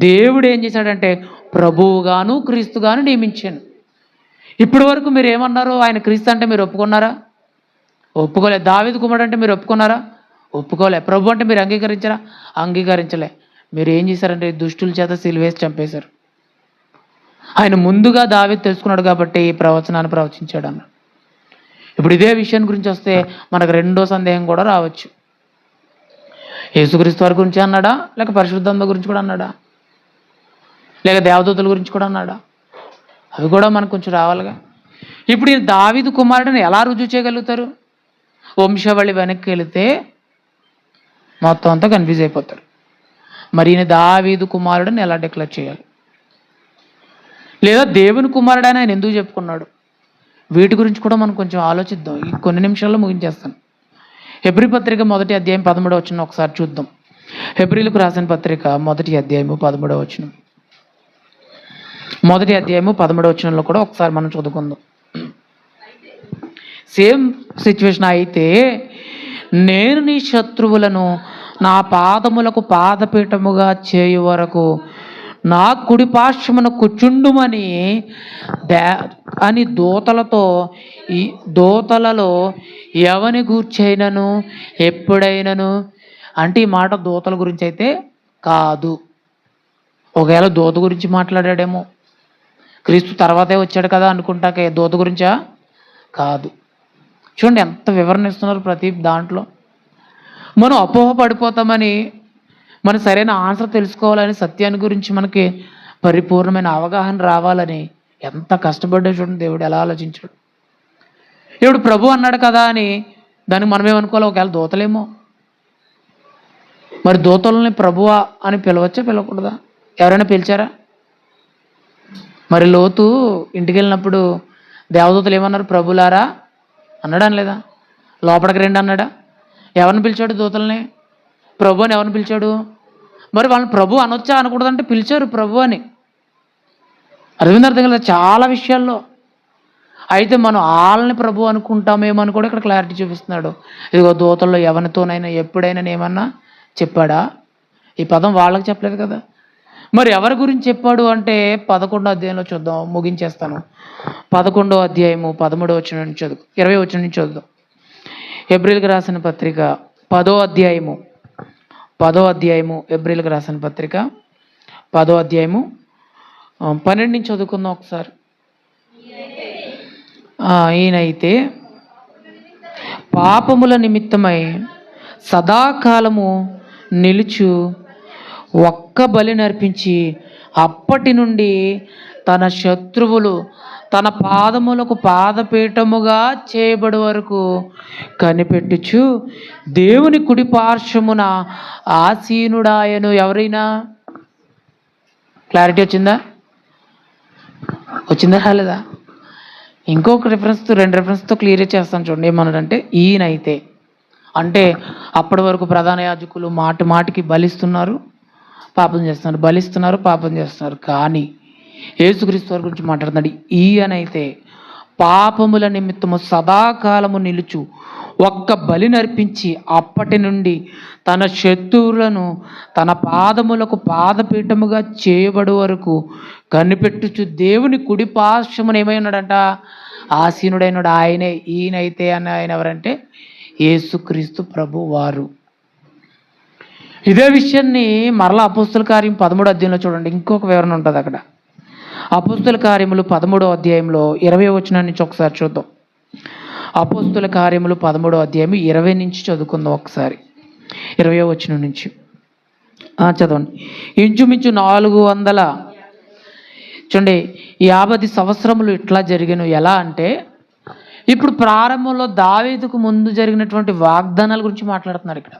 దేవుడు ఏం చేశాడంటే ప్రభువుగాను క్రీస్తుగాను నియమించాను. ఇప్పటి వరకు మీరు ఏమన్నారు? ఆయన క్రీస్తు అంటే మీరు ఒప్పుకున్నారా? ఒప్పుకోలేదు. దావీదు కుమారుడు అంటే మీరు ఒప్పుకున్నారా? ఒప్పుకోలే. ప్రభు అంటే మీరు అంగీకరించారా? అంగీకరించలే. మీరు ఏం చేశారంటే దుష్టుల చేత సిలువేసి చంపేశారు. ఆయన ముందుగా దావీదు తెలుసుకున్నాడు కాబట్టి ఈ ప్రవచనాన్ని ప్రవచించాడు అన్నాడు. ఇప్పుడు ఇదే విషయం గురించి వస్తే మనకు రెండో సందేహం కూడా రావచ్చు. యేసుక్రీస్తు వారి గురించి అన్నాడా, లేక పరిశుద్ధాత్మ గురించి కూడా అన్నాడా, లేక దేవదూతల గురించి కూడా అన్నాడా? అవి కూడా మనకు కొంచెం రావాలిగా. ఇప్పుడు ఈ దావీదు కుమారుడిని ఎలా రుజువు చేయగలుగుతారు? వంశావళి వెనక్కి వెళితే మొత్తం అంతా కన్ఫ్యూజ్ అయిపోతారు. మరి ఈయన దావీదు కుమారుడిని ఎలా డిక్లేర్ చేయాలి? లేదా దేవుని కుమారుడని ఆయన ఎందుకు చెప్పుకున్నాడు? వీటి గురించి కూడా మనం కొంచెం ఆలోచిద్దాం. ఈ కొన్ని నిమిషాల్లో ముగించేస్తాను. హెబ్రీ పత్రిక 1వ అధ్యాయం 13వ వచనం ఒకసారి చూద్దాం. హెబ్రీలకు రాసిన పత్రిక 1వ అధ్యాయము 13వ వచనం. 1వ అధ్యాయము 13వ వచనంలో కూడా ఒకసారి మనం చదువుకుందాం. Same situation. అయితే నేను నీ శత్రువులను నా పాదములకు పాదపీఠముగా చేయు వరకు నా కుడి పార్శ్వమున కూర్చుండుమని అని దూతలతో, ఈ దూతలలో ఎవని గూర్చైనను ఎప్పుడైనను, అంటే ఈ మాట దూతల గురించి అయితే కాదు. ఒకవేళ దూత గురించి మాట్లాడాడేమో, క్రీస్తు తర్వాతే వచ్చాడు కదా అనుకుంటాకే, దూత గురించా? కాదు. చూడండి ఎంత వివరణ ఇస్తున్నారు ప్రతి దాంట్లో. మనం అపోహ పడిపోతామని, మన సరైన ఆన్సర్ తెలుసుకోవాలని, సత్యాన్ని గురించి మనకి పరిపూర్ణమైన అవగాహన రావాలని ఎంత కష్టపడ్డా చూడండి దేవుడు ఎలా ఆలోచించాడు. ఇప్పుడు ప్రభు అన్నాడు కదా అని దానికి మనమేమనుకోవాలి, ఒకవేళ దూతలేమో. మరి దూతలని ప్రభువా అని పిలవచ్చా, పిలవకూడదా? ఎవరైనా పిలిచారా? మరి లోతు ఇంటికి వెళ్ళినప్పుడు దేవదూతలు ఏమన్నారు? ప్రభులారా అన్నాడా అనలేదా? లోపలికి రండి అన్నాడా? ఎవరిని పిలిచాడు దూతల్ని? ప్రభు అని ఎవరిని పిలిచాడు? మరి వాళ్ళని ప్రభు అనొచ్చా అనకూడదంటే పిలిచారు ప్రభు అని. అర్థం కదా చాలా విషయాల్లో. అయితే మనం వాళ్ళని ప్రభు అనుకుంటామేమో అని కూడా ఇక్కడ క్లారిటీ చూపిస్తున్నాడు. ఇదిగో దూతల్లో ఎవరితోనైనా ఎప్పుడైనా ఏమన్నా చెప్పాడా? ఈ పదం వాళ్ళకి చెప్పలేదు కదా. మరి ఎవరి గురించి చెప్పాడు అంటే 11వ అధ్యాయంలో చూద్దాం, ముగించేస్తాను. 11వ అధ్యాయము 13వ వచనం నుంచి చదువు, 20వ వచనం నుంచి చదువుదాం. హెబ్రీలకు రాసిన పత్రిక 10వ అధ్యాయము హెబ్రీలకు రాసిన పత్రిక 10వ అధ్యాయము 12 నుంచి చదువుకుందాం ఒకసారి. ఈయనైతే పాపముల నిమిత్తమై సదాకాలము నిలుచు ఒక్క బలి నర్పించి అప్పటి నుండి తన శత్రువులు తన పాదములకు పాదపీఠముగా చేయబడి వరకు కనిపెట్టుచు దేవుని కుడి పార్శ్వమున ఆసీనుడాయను. ఎవరైనా క్లారిటీ వచ్చిందా రాలేదా? ఇంకొక రిఫరెన్స్తో, 2 రిఫరెన్స్తో క్లియర్ చేస్తాను చూడండి. ఏమన్నాడంటే ఈయనైతే, అంటే అప్పటి వరకు ప్రధాన యాజకులు మాటికి బలిస్తున్నారు, పాపం చేస్తున్నారు, బలిస్తున్నారు, పాపం చేస్తున్నారు. కానీ యేసుక్రీస్తు వారి గురించి మాట్లాడుతున్నాడు. ఈయనైతే పాపముల నిమిత్తము సదాకాలము నిలుచు ఒక్క బలి నర్పించి అప్పటి నుండి తన శత్రువులను తన పాదములకు పాదపీఠముగా చేయబడి వరకు కనిపెట్టుచు దేవుని కుడి పార్శ్వమున ఏమై ఉన్నాడంట? ఆసీనుడైనడు. ఆయనే. ఈయనైతే అని ఆయన ఎవరంటే యేసుక్రీస్తు ప్రభు వారు. ఇదే విషయాన్ని మరలా అపోస్తుల కార్యం 13వ అధ్యాయంలో చూడండి, ఇంకొక వివరణ ఉంటుంది అక్కడ. అపోస్తుల కార్యములు 13వ అధ్యాయంలో 20వ వచనం నుంచి ఒకసారి చూద్దాం. అపోస్తుల కార్యములు 13వ అధ్యాయం 20 నుంచి చదువుకుందాం ఒకసారి. 20వ వచనం నుంచి చదవండి. ఇంచుమించు 400 చూడండి 50 సంవత్సరములు ఇట్లా జరిగాను. ఎలా అంటే ఇప్పుడు ప్రారంభంలో దావీదుకు ముందు జరిగినటువంటి వాగ్దానాల గురించి మాట్లాడుతున్నారు ఇక్కడ.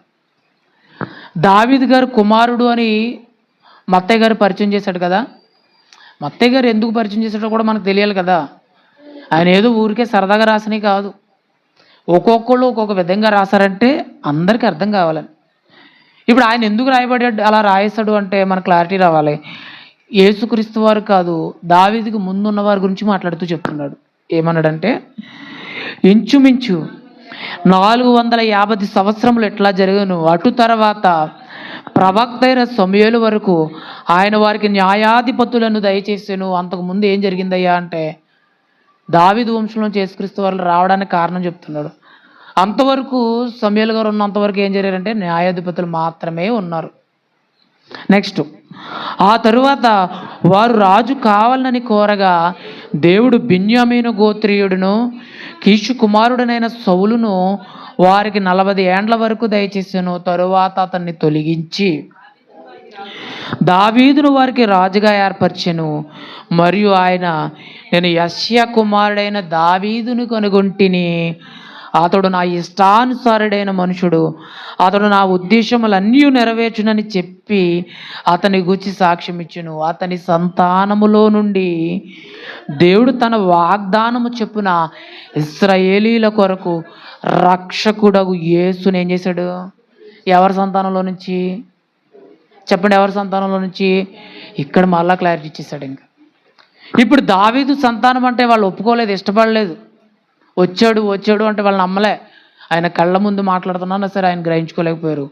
దావీదు గారు కుమారుడు అని మత్తయ్య గారు పరిచయం చేశాడు కదా. మత్తయ్య గారు ఎందుకు పరిచయం చేశాడో కూడా మనకు తెలియాలి కదా. ఆయన ఏదో ఊరికే సరదాగా రాసినవి కాదు. ఒక్కొక్కళ్ళు ఒక్కొక్క విధంగా రాశారంటే అందరికీ అర్థం కావాలని. ఇప్పుడు ఆయన ఎందుకు రాయబడ్డాడు, అలా రాయేస్తాడు అంటే మనకు క్లారిటీ రావాలి. యేసుక్రీస్తు వారు కాదు, దావీదుకు ముందున్న వారి గురించి మాట్లాడుతూ చెప్తున్నాడు. ఏమన్నాడంటే ఇంచుమించు 450 సంవత్సరములు ఎట్లా జరిగాను. అటు తర్వాత ప్రవక్త అయిన సమూయేలు వరకు ఆయన వారికి న్యాయాధిపతులను దయచేసాను. అంతకుముందు ఏం జరిగిందయ్యా అంటే దావీదు వంశంలో యేసుక్రీస్తు వారు రావడానికి కారణం చెప్తున్నాడు. అంతవరకు సమూయేలు గారు ఉన్నంతవరకు ఏం జరిగారంటే న్యాయాధిపతులు మాత్రమే ఉన్నారు. నెక్స్ట్ ఆ తరువాత వారు రాజు కావాలని కోరగా దేవుడు బెన్యామీను గోత్రీయుడును కీషు కుమారుడనైన సౌలును వారికి 40 ఏండ్ల వరకు దయచేసెను. తరువాత అతన్ని తొలగించి దావీదును వారికి రాజుగా ఏర్పరచెను. మరియు ఆయన, నేను యెష్షయి కుమారుడైన దావీదును కనుగొంటిని, అతడు నా ఇష్టానుసారుడైన మనుషుడు, అతడు నా ఉద్దేశములన్నీ నెరవేర్చునని చెప్పి అతని గూర్చి సాక్ష్యం ఇచ్చెను. అతని సంతానములో నుండి దేవుడు తన వాగ్దానము చెప్పున ఇశ్రాయేలీల కొరకు రక్షకుడగు యేసుని ఏం చేశాడు? ఎవరి సంతానంలో నుంచి చెప్పండి? ఎవరి సంతానంలో నుంచి? ఇక్కడ మళ్ళా క్లారిటీ ఇచ్చేసాడు. ఇంకా ఇప్పుడు దావీదు సంతానం అంటే వాళ్ళు ఒప్పుకోలేదు, ఇష్టపడలేదు. వచ్చాడు అంటే వాళ్ళు నమ్మలే. ఆయన కళ్ళ ముందు మాట్లాడుతున్నా సరే ఆయన గ్రహించుకోలేకపోయారు.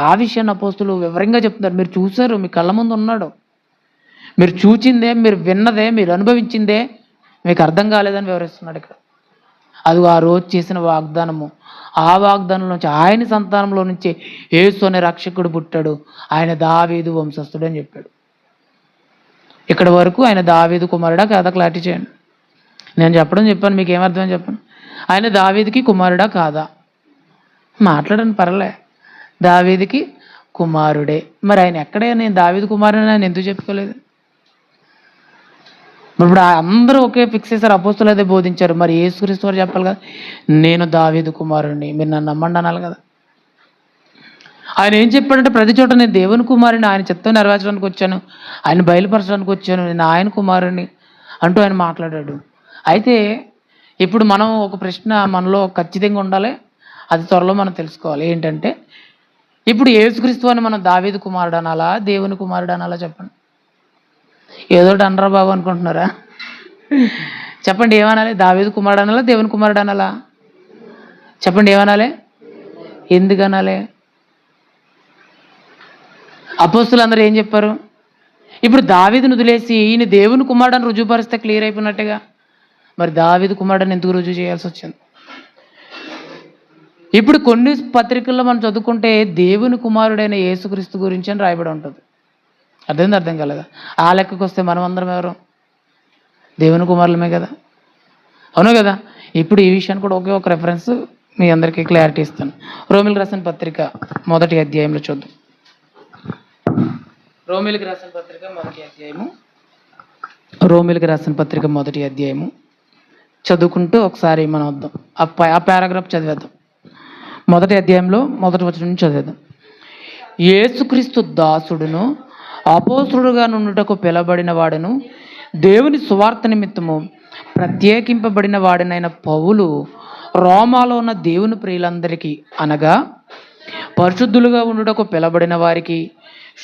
ఆ విషయాన్ని అపోస్తులు వివరంగా చెప్తున్నారు. మీరు చూశారు, మీ కళ్ళ ముందు ఉన్నాడు, మీరు చూచిందే, మీరు విన్నదే, మీరు అనుభవించిందే మీకు అర్థం కాలేదని వివరిస్తున్నాడు ఇక్కడ. అది ఆ రోజు చేసిన వాగ్దానము. ఆ వాగ్దానం నుంచి, ఆయన సంతానంలో నుంచి యేసు అనే రక్షకుడు పుట్టాడు. ఆయన దావీదు వంశస్థుడు అని చెప్పాడు. ఇక్కడ వరకు ఆయన దావీదు కుమారుడా కాదా? క్లారిటీ చేయండి. నేను చెప్పాను, మీకు ఏమర్థమని చెప్పండి. ఆయన దావీదుకి కుమారుడా కాదా? మాట్లాడండి, పర్లే. దావీదుకి కుమారుడే. మరి ఆయన ఎక్కడే నేను దావీదు కుమారుడని ఆయన ఎందుకు చెప్పుకోలేదు? ఇప్పుడు అందరూ ఒకే ఫిక్స్ చేశారు, అపోస్తులు అదే బోధించారు. మరి యేసుక్రీస్తు వారు చెప్పాలి కదా, నేను దావీదు కుమారుడిని, మీరు నన్ను నమ్మండి అనాలి కదా. ఆయన ఏం చెప్పాడంటే, ప్రతి చోట నేను దేవుని కుమారుని, ఆయన చిత్తం నెరవేర్చడానికి వచ్చాను, ఆయన బయలుపరచడానికి వచ్చాను, నేను ఆయన కుమారుని అంటూ ఆయన మాట్లాడాడు. అయితే ఇప్పుడు మనం ఒక ప్రశ్న మనలో ఖచ్చితంగా ఉండాలి, అది త్వరలో మనం తెలుసుకోవాలి. ఏంటంటే, ఇప్పుడు యేసుక్రీస్తు అని మనం దావీదు కుమారుడు అనాలా, దేవుని కుమారుడు అనాలా? చెప్పండి. ఏదో అనరా బాబు అనుకుంటున్నారా? చెప్పండి, ఏమనాలి? దావీదు కుమారుడు అనాలా, దేవుని కుమారుడు అనాలా? చెప్పండి, ఏమనాలి? ఎందుకు అనాలి? అపోస్తులు అందరూ ఏం చెప్పారు? ఇప్పుడు దావీదును వదిలేసి ఈయన దేవుని కుమారుడు అని రుజువుపరిస్తే క్లియర్ అయిపోయినట్టుగా. మరి దావీదు కుమారుడు ఎందుకు రుజువు చేయాల్సి వచ్చింది? ఇప్పుడు కొన్ని పత్రికల్లో మనం చదువుకుంటే దేవుని కుమారుడైన యేసుక్రీస్తు గురించి అని రాయబడి ఉంటుంది. అర్థం కాలేదా? ఆ లెక్కకు వస్తే మనం అందరం ఎవరు? దేవుని కుమారులమే కదా, అవును కదా. ఇప్పుడు ఈ విషయాన్ని కూడా ఒకే ఒక రెఫరెన్స్ మీ అందరికీ క్లారిటీ ఇస్తాను. రోమిలికి రాసిన పత్రిక 1వ అధ్యాయంలో చూద్దాం. రోమిలికి రాసిన పత్రిక 1వ అధ్యాయము చదువుకుంటూ ఒకసారి మనం వద్దాం. ఆ పారాగ్రాఫ్ చదివేద్దాం. 1వ అధ్యాయంలో 1వ వచనం నుంచి చదివేద్దాం. యేసుక్రీస్తు దాసుడును అపోస్తులుగా నుండుటకు పిలబడిన వాడును దేవుని సువార్త నిమిత్తము ప్రత్యేకింపబడిన వాడినైన పౌలు రోమాలో ఉన్న దేవుని ప్రియులందరికీ, అనగా పరిశుద్ధులుగా ఉండుటకు పిలబడిన వారికి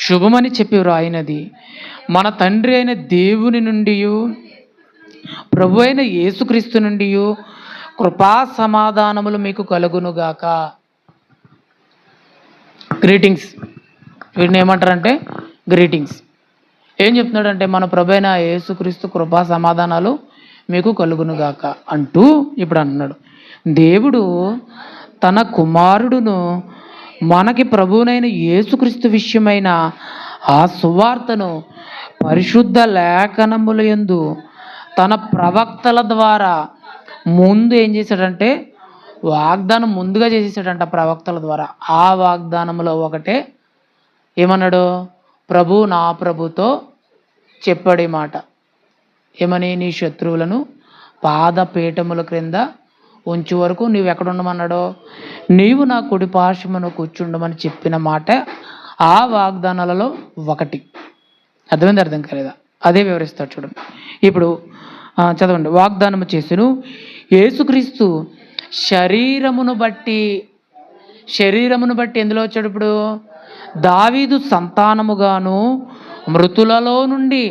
శుభమని చెప్పి వ్రాయినది, మన తండ్రి అయిన దేవుని నుండి ప్రభు అయిన యేసుక్రీస్తు నుండి కృపా సమాధానములు మీకు కలుగునుగాక. గ్రీటింగ్స్. వీటిని ఏమంటారంటే గ్రీటింగ్స్. ఏం చెప్తున్నాడంటే, మన ప్రభు అయిన యేసుక్రీస్తు కృపా సమాధానాలు మీకు కలుగునుగాక అంటూ ఇప్పుడు అంటున్నాడు. దేవుడు తన కుమారుడును మనకి ప్రభువునైన యేసుక్రీస్తు విషయమైన ఆ సువార్తను పరిశుద్ధ లేఖనముల యందు తన ప్రవక్తల ద్వారా ముందు ఏం చేశాడంటే వాగ్దానం ముందుగా చేసేసాడంట ప్రవక్తల ద్వారా. ఆ వాగ్దానంలో ఒకటే ఏమన్నాడు? నా ప్రభుతో చెప్పాడు ఈ మాట. ఏమని? నీ శత్రువులను పాదపీఠముల క్రింద ఉంచు వరకు నీవు ఎక్కడ ఉండమన్నాడో, నీవు నా కుడి పార్శ్వమున కూర్చుండమని చెప్పిన మాట ఆ వాగ్దానాలలో ఒకటి. అర్థం కాలేదా? అదే వివరిస్తాడు చూడండి. ఇప్పుడు చదవండి. వాగ్దానము చేసెను, యేసుక్రీస్తు శరీరమును బట్టి ఎందులో వచ్చాడు? ఇప్పుడు దావీదు సంతానముగాను మృతులలో నుండి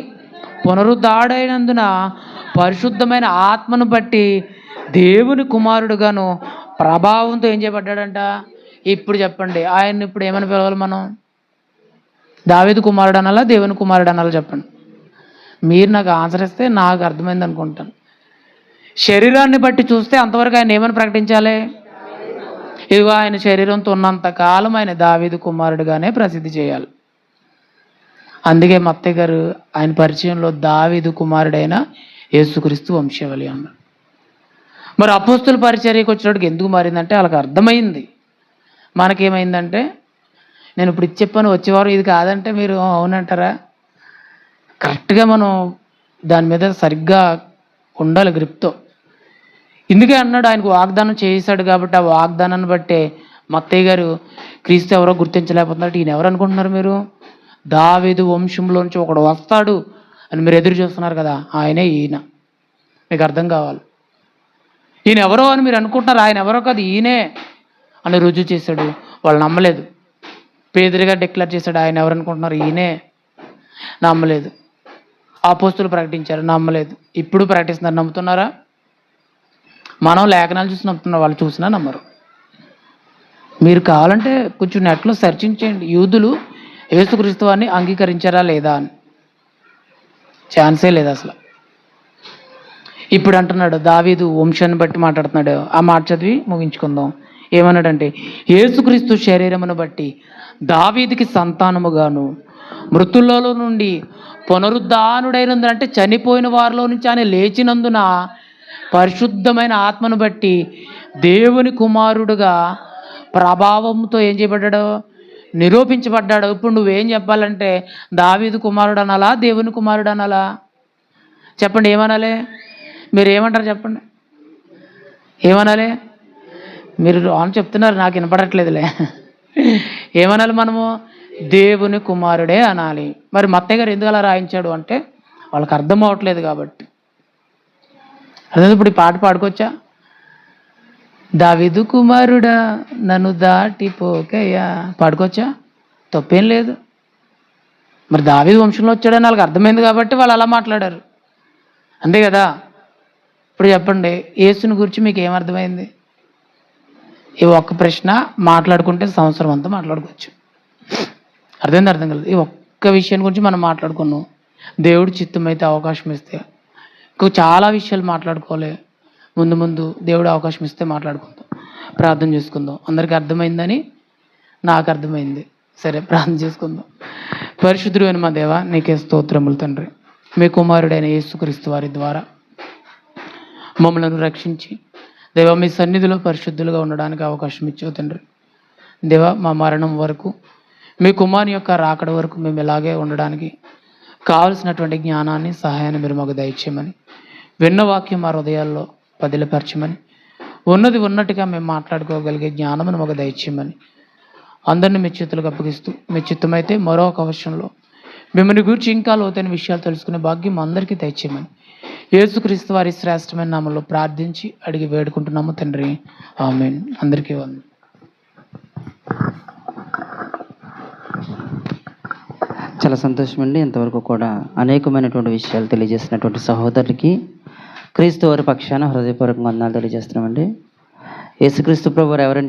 పునరుద్ధాడైనందున పరిశుద్ధమైన ఆత్మను బట్టి దేవుని కుమారుడుగాను ప్రభావంతో ఏం చేయబడ్డాడంట? ఇప్పుడు చెప్పండి, ఆయన ఇప్పుడు ఏమని పిలవాలి మనం? దావీదు కుమారుడు అనాలా, దేవుని కుమారుడు అనాలా? చెప్పండి. మీరు నాకు ఆన్సర్ ఇస్తే నాకు అర్థమైంది అనుకుంటాను. శరీరాన్ని బట్టి చూస్తే అంతవరకు ఆయన ఏమని ప్రకటించాలి? ఇదిగో ఆయన శరీరంతో ఉన్నంత కాలం ఆయన దావీదు కుమారుడుగానే ప్రసిద్ధి చేయాలి. అందుకే మత్తయ్య గారు ఆయన పరిచయంలో దావీదు కుమారుడైన యేసుక్రీస్తు వంశావళి అన్నారు. మరి అపోస్తుల పరిచర్యకు వచ్చినట్టుకి ఎందుకు మారిందంటే వాళ్ళకి అర్థమైంది. మనకేమైందంటే నేను ఇప్పుడు ఇది చెప్పాను, వచ్చేవారు ఇది కాదంటే మీరు అవునంటారా? కరెక్ట్గా మనం దాని మీద సరిగ్గా ఉండాలి గ్రిప్తో. ఇందుకే అన్నాడు, ఆయనకు వాగ్దానం చేశాడు కాబట్టి ఆ వాగ్దానాన్ని బట్టే మత్తయ్య గారు క్రీస్తు ఎవరో గుర్తించలేకపోతున్నారు. ఈయన ఎవరు అనుకుంటున్నారు మీరు? దావీదు వంశంలోంచి ఒకడు వస్తాడు అని మీరు ఎదురు చూస్తున్నారు కదా, ఆయనే ఈయన. మీకు అర్థం కావాలి. ఈయన ఎవరో అని మీరు అనుకుంటున్నారు, ఆయన ఎవరో కాదు, ఈయనే అని రుజువు చేశాడు. వాళ్ళు నమ్మలేదు. పేదరిగా డిక్లేర్ చేశాడు, ఆయన ఎవరు అనుకుంటున్నారు, ఈయనే. నమ్మలేదు. అపోస్తులు ప్రకటించారు, నమ్మలేదు. ఇప్పుడు ప్రకటిస్తున్నారు, నమ్ముతున్నారా? మనం లేఖనాలు చూసి నమ్ముతున్నారు, వాళ్ళు చూసినా నమ్మరు. మీరు కావాలంటే కొంచెం నెట్లో సెర్చింగ్ చేయండి, యూదులు యేసుక్రీస్తు వారిని అంగీకరించారా లేదా అని. ఛాన్సే లేదు అసలు. ఇప్పుడు అంటున్నాడు దావీదు వంశాన్ని బట్టి మాట్లాడుతున్నాడు. ఆ మాట చదివి ముగించుకుందాం. ఏమన్నాడంటే, యేసుక్రీస్తు శరీరమును బట్టి దావీదుకి సంతానముగాను మృతుల్లో నుండి పునరుద్ధానుడైనందున, అంటే చనిపోయిన వారిలో నుంచి ఆయన లేచినందున పరిశుద్ధమైన ఆత్మను బట్టి దేవుని కుమారుడుగా ప్రభావంతో ఏం చేయబడ్డాడు? నిరూపించబడ్డాడు. ఇప్పుడు నువ్వేం చెప్పాలంటే దావీదు కుమారుడు అనాలా, దేవుని కుమారుడు అనాలా? చెప్పండి, ఏమనాలి? మీరు ఏమంటారు చెప్పండి, ఏమనాలి? మీరు అని చెప్తున్నారు, నాకు వినపడట్లేదులే. ఏమనాలి మనము? దేవుని కుమారుడే అనాలి. మరి మత్తయ్య గారు ఎందుకు అలా రాయించాడు అంటే వాళ్ళకి అర్థం అవ్వట్లేదు కాబట్టి. అదే ఇప్పుడు ఈ పాట పాడుకోవచ్చా? దావీదు కుమారుడా నన్ను దాటిపోకయ్యా, పాడుకోవచ్చా? తప్పేం లేదు. మరి దావీదు వంశంలో వచ్చాడని వాళ్ళకి అర్థమైంది కాబట్టి వాళ్ళు అలా మాట్లాడారు, అంతే కదా. ఇప్పుడు చెప్పండి, యేసుని గురించి మీకు ఏమర్థమైంది? ఈ ఒక్క ప్రశ్న మాట్లాడుకుంటే సంవత్సరం అంతా మాట్లాడుకోవచ్చు. అర్థం కలదు. ఈ ఒక్క విషయం గురించి మనం మాట్లాడుకున్నాం. దేవుడు చిత్తమైతే అవకాశం ఇస్తే ఇంకో చాలా విషయాలు మాట్లాడుకోవాలి. ముందు ముందు దేవుడు అవకాశం ఇస్తే మాట్లాడుకుందాం. ప్రార్థన చేసుకుందాం. అందరికీ అర్థమైందని నాకు అర్థమైంది. సరే, ప్రార్థన చేసుకుందాం. పరిశుద్ధుడైన మా దేవ, నీకే స్తోత్రములు తండ్రి. మీ కుమారుడైన యేసుక్రీస్తు వారి ద్వారా మమ్మల్ని రక్షించి దేవ మీ సన్నిధిలో పరిశుద్ధులుగా ఉండడానికి అవకాశం ఇచ్చావు తండ్రి. దేవ మా మరణం వరకు, మీ కుమారుని యొక్క రాకడ వరకు మేము ఇలాగే ఉండడానికి కావలసినటువంటి జ్ఞానాన్ని, సహాయాన్ని మీరు మాకు దయచేయమని, విన్న వాక్యం మా హృదయాల్లో పదిలపరచమని, ఉన్నది ఉన్నట్టుగా మేము మాట్లాడుకోగలిగే జ్ఞానమును మాకు దయచేయమని అందరినీ మీ చేతులకు అప్పగిస్తూ, మీ చిత్తమైతే మరొక అవసరంలో మిమ్మల్ని గురించి ఇంకా లోతైన విషయాలు తెలుసుకునే భాగ్యం అందరికీ దయచేయమని యేసుక్రీస్తు వారి శ్రేష్టమైన నామములో ప్రార్థించి అడిగి వేడుకుంటున్నాము తండ్రి. ఆమేన్. అందరికీ వందనాలు. చాలా సంతోషం అండి. ఇంతవరకు కూడా అనేకమైనటువంటి విషయాలు తెలియజేసినటువంటి సహోదరుడికి క్రీస్తు వారి పక్షాన హృదయపూర్వకంగా వందనాలు తెలియజేస్తున్నామండి. యేసుక్రీస్తు ప్రభువారు ఎవరండి?